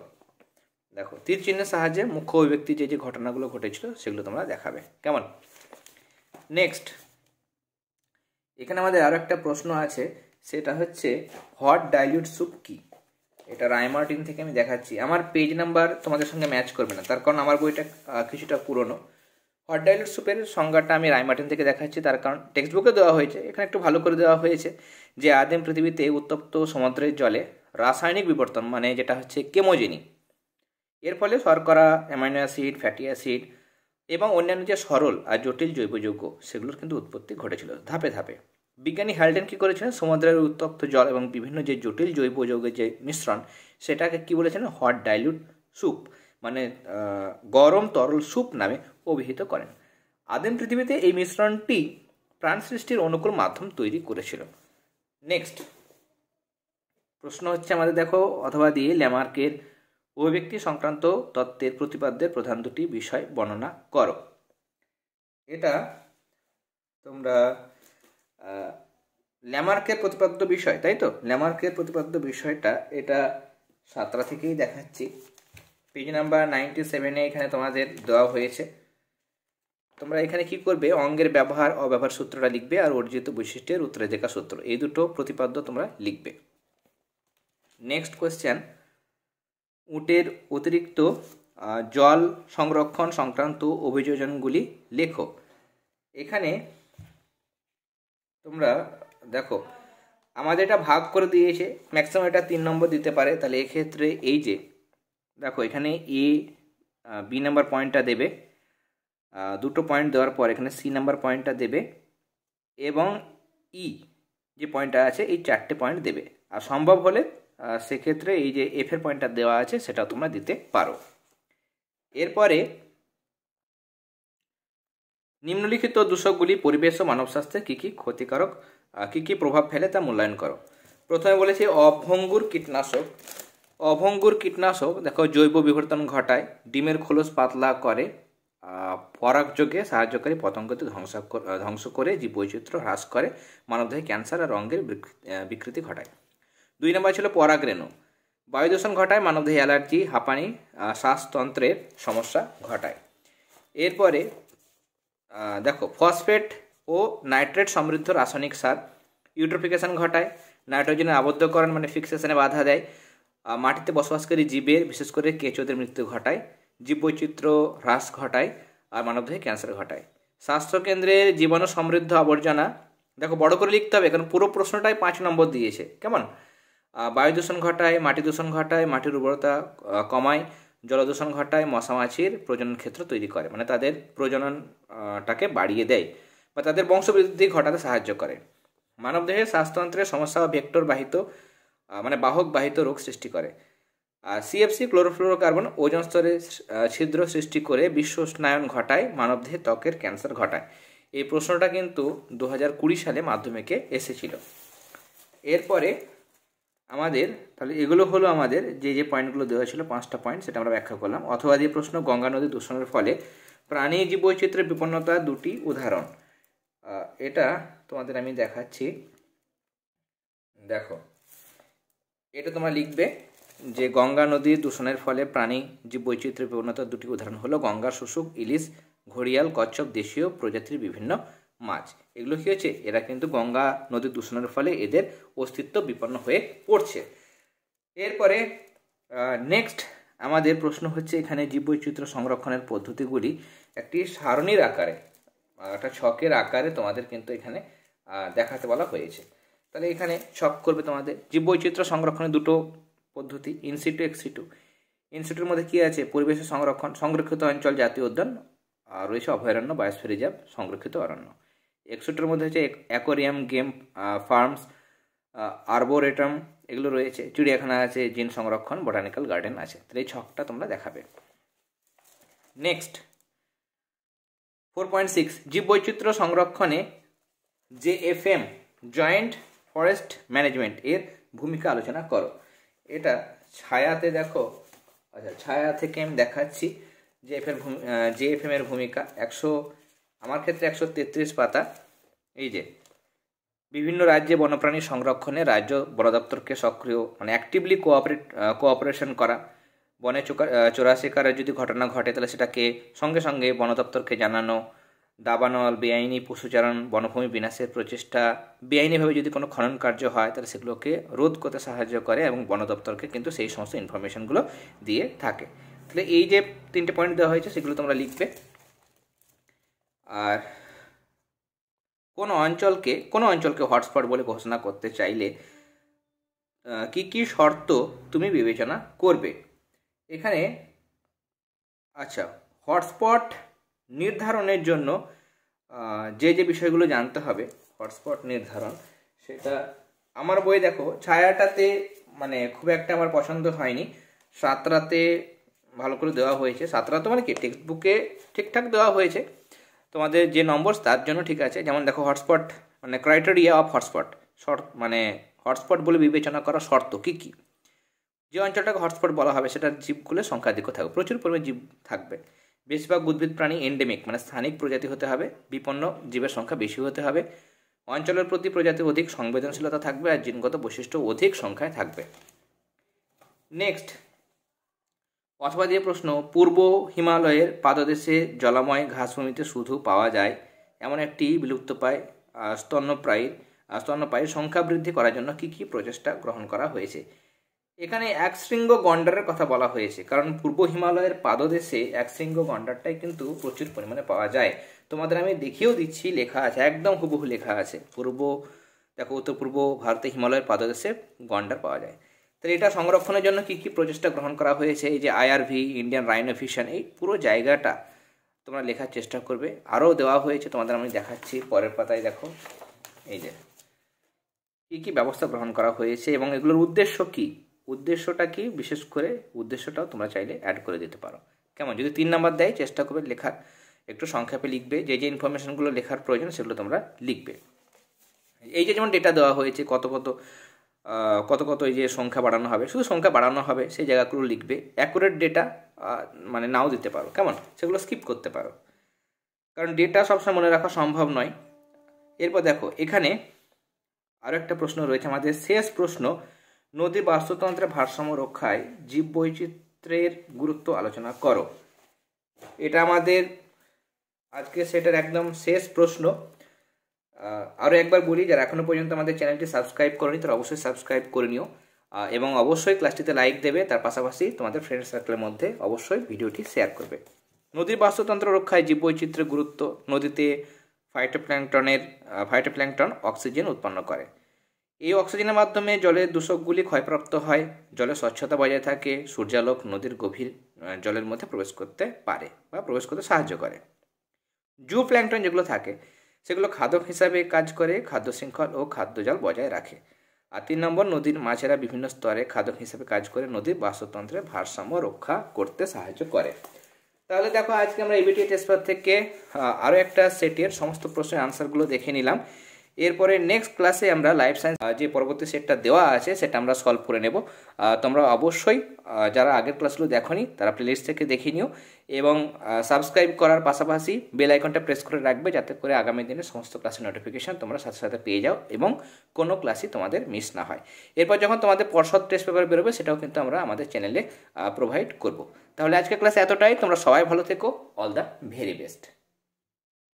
দেখো তীর চিহ্নের সাহায্যে মুখ্য অভিব্যক্তি যে যে ঘটনাগুলো ঘটেছিল সেগুলো তোমরা দেখাবে, কেমন? নেক্সট এখানে আমাদের আরও একটা প্রশ্ন আছে, সেটা হচ্ছে হট ডাইলিউট স্যুপ কি? এটা রায়মার্টিন থেকে আমি দেখাচ্ছি। আমার পেজ নাম্বার তোমাদের সঙ্গে ম্যাচ করবে না, তার কারণ আমার বইটা কিছুটা পুরনো। হট ডাইলিউট স্যুপের সংজ্ঞাটা আমি রায়মার্টিন থেকে দেখাচ্ছি, তার কারণ টেক্সট বুকে দেওয়া হয়েছে, এখানে একটু ভালো করে দেওয়া হয়েছে যে আদিম পৃথিবীতে উত্তপ্ত সমুদ্রের জলে রাসায়নিক বিবর্তন, মানে যেটা হচ্ছে কেমোজেনি, এর ফলে শর্করা, অ্যামাইনো অ্যাসিড, ফ্যাটি অ্যাসিড এবং অন্যান্য যে সরল আর জটিল জৈব যৌগ সেগুলোর কিন্তু উৎপত্তি ঘটেছিল ধাপে ধাপে। বিজ্ঞানী হ্যালডেন কী করেছিলেন, সমুদ্রের উত্তপ্ত জল এবং বিভিন্ন যে জটিল জৈব যৌগের যে মিশ্রণ সেটাকে কী বলেছেন, হট ডাইলিউট স্যুপ, মানে গরম তরল স্যুপ নামে অভিহিত করেন। আদিম পৃথিবীতে এই মিশ্রণটি প্রাণ সৃষ্টির অনুকূল মাধ্যম তৈরি করেছিল। নেক্সট প্রশ্ন হচ্ছে আমাদের দেখো অথবা দিয়ে ল্যামার্কের অভিব্যক্তি সংক্রান্ত তত্ত্বের প্রতিপাদ্যের প্রধান দুটি বিষয় বর্ণনা করো। এটা তোমরা ল্যামার্কের প্রতিপাদ্য বিষয়, তাই তো? ল্যামার্কের প্রতিপাদ্য বিষয়টা এটা 17 থেকেই দেখাচ্ছি, পেজ নাম্বার 97-এ এখানে তোমাদের দেওয়া হয়েছে। তোমরা এখানে কি করবে, অঙ্গের ব্যবহার অব্যবহার সূত্রটা লিখবে আর অর্জিত বৈশিষ্ট্যের উত্তরাধিকার সূত্র, এই দুটো প্রতিপাদ্য তোমরা লিখবে। নেক্সট কোয়েশ্চেন, উটের অতিরিক্ত জল সংরক্ষণ সংক্রান্ত অভিযোজনগুলি লেখো। এখানে তোমরা দেখো আমাদের এটা ভাগ করে দিয়েছে, ম্যাক্সিমাম এটা 3 নম্বর দিতে পারে, তাহলে এক্ষেত্রে এই যে দেখো এখানে এ বি নাম্বার পয়েন্টটা দেবে, দুটো পয়েন্ট দেওয়ার পর এখানে সি নাম্বার পয়েন্টটা দেবে এবং ই যে পয়েন্টটা আছে এই 4টে পয়েন্ট দেবে, আর সম্ভব হলে সেক্ষেত্রে এই যে এফ এর পয়েন্টটা দেওয়া আছে সেটাও তোমরা দিতে পারো। এরপরে নিম্নলিখিত দূষকগুলি পরিবেশ ও মানব স্বাস্থ্যে কী কী ক্ষতিকারক, কী কী প্রভাব ফেলে তা মূল্যায়ন করো। প্রথমে বলেছি অভঙ্গুর কীটনাশক। অভঙ্গুর কীটনাশক দেখো জৈব বিবর্তন ঘটায়, ডিমের খোলস পাতলা করে, পরাগযোগে সাহায্যকারী পতঙ্গকে ধ্বংস করে জীববৈচিত্র্য হ্রাস করে, মানবদেহে ক্যান্সার আর অঙ্গের বিকৃতি ঘটায়। 2 নম্বর ছিল পরাগরেণু। বায়ু দূষণ ঘটায়, মানবদেহে অ্যালার্জি, হাঁপানি, শ্বাসতন্ত্রের সমস্যা ঘটায়। এরপরে দেখো ফসফেট ও নাইট্রেট সমৃদ্ধ রাসায়নিক সার ইউট্রোফিকেশন ঘটায়, নাইট্রোজেনের আবদ্ধকরণ মানে ফিক্সেশনে বাধা দেয়, মাটিতে বসবাসকারী জীবের বিশেষ করে কেঁচোদের মৃত্যু ঘটায়, জীববৈচিত্র্য হ্রাস ঘটায় আর মানবদেহে ক্যান্সার ঘটায়। স্বাস্থ্যকেন্দ্রের জীবাণু সমৃদ্ধ আবর্জনা, দেখো বড় করে লিখতে হবে কারণ পুরো প্রশ্নটাই 5 নম্বর দিয়েছে, কেমন? বায়ু দূষণ ঘটায়, মাটি দূষণ ঘটায়, মাটির উর্বরতা কমায়, জলদূষণ ঘটায়, মশামাছির প্রজনন ক্ষেত্র তৈরি করে, মানে তাদের প্রজননটাকে বাড়িয়ে দেয় বা তাদের বংশবৃদ্ধি ঘটাতে সাহায্য করে। মানবদেহের শ্বাসতন্ত্রের সমস্যা বা ভেক্টর বাহিত মানে বাহক বাহিত রোগ সৃষ্টি করে। আর সিএফসি ক্লোরোফ্লোরোকার্বন ওজোন স্তরে ছিদ্র সৃষ্টি করে বিশ্ব উষ্ণায়ন ঘটায়, মানবদেহে ত্বকের ক্যান্সার ঘটায়। এই প্রশ্নটা কিন্তু 2020 সালে মাধ্যমিকে এসেছিল। এরপরে আমাদের তাহলে এগুলো হলো আমাদের যে যে পয়েন্টগুলো দেওয়া ছিল 5টা পয়েন্ট, সেটা আমরা ব্যাখ্যা করলাম। অথবা দিয়ে প্রশ্ন, গঙ্গা নদী দূষণের ফলে প্রাণী জীববৈচিত্র্যের বিপন্নতার 2টি উদাহরণ। এটা তোমাদের আমি দেখাচ্ছি, দেখো এটা তোমরা লিখবে যে গঙ্গা নদীর দূষণের ফলে প্রাণী জীববৈচিত্র্যের বিপন্নতার 2টি উদাহরণ হলো গঙ্গার শুশুক, ইলিশ, ঘড়িয়াল, কচ্ছপ, দেশীয় প্রজাতির বিভিন্ন মাছ। এগুলো কী হচ্ছে, এরা কিন্তু গঙ্গা নদীর দূষণের ফলে এদের অস্তিত্ব বিপন্ন হয়ে পড়ছে। এরপরে নেক্সট আমাদের প্রশ্ন হচ্ছে এখানে জীববৈচিত্র্য সংরক্ষণের পদ্ধতিগুলি একটি সারণীর আকারে, একটা ছকের আকারে তোমাদের কিন্তু এখানে দেখাতে বলা হয়েছে। তাহলে এখানে ছক করবে তোমাদের জীববৈচিত্র্য সংরক্ষণের 2টো পদ্ধতি, ইনসিটু, এক্সিটু। ইনসিটুর মধ্যে কী আছে, পরিবেশের সংরক্ষণ, সংরক্ষিত অঞ্চল, জাতীয় উদ্যান, আর রয়েছে অভয়ারণ্য, বায়োস্ফিয়ার রিজার্ভ, সংরক্ষিত অরণ্য। 61টার মধ্যে হচ্ছে অ্যাকোয়ারিয়াম, গেম ফার্মস, আর্বোরেটাম এগুলো রয়েছে, চিড়িয়াখানা আছে, জিন সংরক্ষণ, বোটানিক্যাল গার্ডেন আছে। তাহলে এই ছকটা তোমরা দেখাবে। নেক্সট 4.6 জীববৈচিত্র্য সংরক্ষণে JFM জয়েন্ট ফরেস্ট ম্যানেজমেন্ট এর ভূমিকা আলোচনা করো। এটা ছায়াতে দেখো, আচ্ছা ছায়া থেকে আমি দেখাচ্ছি JFM এর ভূমিকা। আমার ক্ষেত্রে 133 পাতা। এই যে বিভিন্ন রাজ্যে বন্যপ্রাণী সংরক্ষণে রাজ্য বন দপ্তরকে সক্রিয় মানে অ্যাক্টিভলি কোঅপারেশন করা, বনে চোরা শিকারের যদি ঘটনা ঘটে তাহলে সেটাকে সঙ্গে সঙ্গে বন দপ্তরকে জানানো, দাবানল, বেআইনি পশুচারণ, বনভূমি বিনাশের প্রচেষ্টা, বেআইনিভাবে যদি কোনো খনন কার্য হয় তাহলে সেগুলোকে রোধ করতে সাহায্য করে এবং বন দপ্তরকে কিন্তু সেই সমস্ত ইনফরমেশনগুলো দিয়ে থাকে। তাহলে এই যে 3টে পয়েন্ট দেওয়া হয়েছে সেগুলো তোমরা লিখবে। আর কোনো অঞ্চলকে হটস্পট বলে ঘোষণা করতে চাইলে কি কি শর্ত তুমি বিবেচনা করবে? এখানে আচ্ছা হটস্পট নির্ধারণের জন্য যে বিষয়গুলো জানতে হবে, হটস্পট নির্ধারণ সেটা আমার বই দেখো ছায়াটাতে মানে খুব একটা আমার পছন্দ হয়নি, সাতরাতে ভালো করে দেওয়া হয়েছে। সাতরা তো মানে কি টেক্সট বুকে ঠিকঠাক দেওয়া হয়েছে, তোমাদের যে নম্বর তার জন্য ঠিক আছে। যেমন দেখো হটস্পট মানে ক্রাইটেরিয়া অফ হটস্পট, মানে হটস্পট বলে বিবেচনা করা শর্ত কী কী। যে অঞ্চলটাকে হটস্পট বলা হবে সেটার জীবগুলোর সংখ্যাধিক থাকবে, প্রচুর পরিমাণে জীব থাকবে, বেশিরভাগ উদ্ভিদ প্রাণী এন্ডেমিক মানে স্থানিক প্রজাতি হতে হবে, বিপন্ন জীবের সংখ্যা বেশি হতে হবে, অঞ্চলের প্রতি প্রজাতির অধিক সংবেদনশীলতা থাকবে আর জিনগত বৈশিষ্ট্য অধিক সংখ্যায় থাকবে। নেক্সট অথবা দিয়ে প্রশ্ন, পূর্ব হিমালয়ের পাদদেশে জলাময় ঘাসভূমিতে শুধু পাওয়া যায় এমন একটি বিলুপ্তপ্রায় স্তন্যপায়ীর সংখ্যা বৃদ্ধি করার জন্য কি কি প্রচেষ্টা গ্রহণ করা হয়েছে? এখানে একশৃঙ্গ গন্ডারের কথা বলা হয়েছে, কারণ পূর্ব হিমালয়ের পাদদেশে একশৃঙ্গ গন্ডারটাই কিন্তু প্রচুর পরিমাণে পাওয়া যায়। তোমাদের আমি দেখিয়েও দিচ্ছি, লেখা আছে, একদম হুবহু লেখা আছে, দেখো উত্তর পূর্ব ভারতে হিমালয়ের পাদদেশে গন্ডার পাওয়া যায়। তাহলে এটা সংরক্ষণের জন্য কি কি প্রচেষ্টা গ্রহণ করা হয়েছে, এই যে IRV ইন্ডিয়ান রাইনো ভিশন, এই পুরো জায়গাটা তোমরা লেখার চেষ্টা করবে। আরও দেওয়া হয়েছে, তোমাদের আমি দেখাচ্ছি পরের পাতায়। দেখো এই যে কী কী ব্যবস্থা গ্রহণ করা হয়েছে এবং এগুলোর উদ্দেশ্যটা কি, বিশেষ করে উদ্দেশ্যটাও তোমরা চাইলে অ্যাড করে দিতে পারো। কেমন, যদি 3 নাম্বার দেয় চেষ্টা করবে লেখার, একটু সংক্ষেপে লিখবে, যে ইনফরমেশনগুলো লেখার প্রয়োজন সেগুলো তোমরা লিখবে। এই যে যেমন ডেটা দেওয়া হয়েছে কত কত এই যে সংখ্যা বাড়ানো হবে, শুধু সংখ্যা বাড়ানো হবে সেই জায়গাগুলো লিখবে। অ্যাকুরেট ডেটা মানে নাও দিতে পারো, কেমন, সেগুলো স্কিপ করতে পারো, কারণ ডেটা সবসময় মনে রাখা সম্ভব নয়। এরপর দেখো এখানে আরও একটা প্রশ্ন রয়েছে, আমাদের শেষ প্রশ্ন, নদী বাস্তুতন্ত্রের ভারসাম্য রক্ষায় জীববৈচিত্র্যের গুরুত্ব আলোচনা করো। এটা আমাদের আজকে সেটার একদম শেষ প্রশ্ন। আরও একবার বলি, যারা এখনও পর্যন্ত আমাদের চ্যানেলটি সাবস্ক্রাইব করোনি তারা অবশ্যই সাবস্ক্রাইব করে নিও এবং অবশ্যই ক্লাসটিতে লাইক দেবে, তার পাশাপাশি তোমাদের ফ্রেন্ড সার্কেলের মধ্যে অবশ্যই ভিডিওটি শেয়ার করবে। নদীর বাস্তুতন্ত্র রক্ষায় জীববৈচিত্র্যের গুরুত্ব, নদীতে ফাইটোপ্ল্যাঙ্কটন অক্সিজেন উৎপন্ন করে, এই অক্সিজেনের মাধ্যমে জলের দূষকগুলি ক্ষয়প্রাপ্ত হয়, জলের স্বচ্ছতা বজায় থাকে, সূর্যালোক নদীর গভীর জলের মধ্যে প্রবেশ করতে পারে বা প্রবেশ করতে সাহায্য করে। জু প্ল্যাঙ্কটন যেগুলো থাকে সেগুলো খাদক হিসাবে কাজ করে, খাদ্য শৃঙ্খল ও খাদ্যজাল বজায় রাখে। আর 3 নম্বর, নদীর মাছেরা বিভিন্ন স্তরে খাদক হিসাবে কাজ করে নদীর বাস্তুতন্ত্রের ভারসাম্য রক্ষা করতে সাহায্য করে। তাহলে দেখো আজকে আমরা এবিটি টেস্ট পেপার থেকে আরও একটা সেটের সমস্ত প্রশ্নের আনসারগুলো দেখে নিলাম। এরপরে নেক্সট ক্লাসে আমরা লাইফ সায়েন্স যে পরবর্তী সেটটা দেওয়া আছে সেটা আমরা সলভ করে নেব। তোমরা অবশ্যই যারা আগের ক্লাসগুলো দেখোনি তারা প্লেলিস্ট থেকে দেখে নিও এবং সাবস্ক্রাইব করার পাশাপাশি বেল আইকনটা প্রেস করে রাখবে, যাতে করে আগামী দিনে সমস্ত ক্লাসের নোটিফিকেশান তোমরা সাথে সাথে পেয়ে যাও এবং কোনো ক্লাসই তোমাদের মিস না হয়। এরপর যখন তোমাদের পর্ষদ টেস্ট পেপার বেরোবে সেটাও কিন্তু আমরা আমাদের চ্যানেলে প্রোভাইড করব। তাহলে আজকের ক্লাস এতটাই, তোমরা সবাই ভালো থেকো, অল দ্য ভেরি বেস্ট।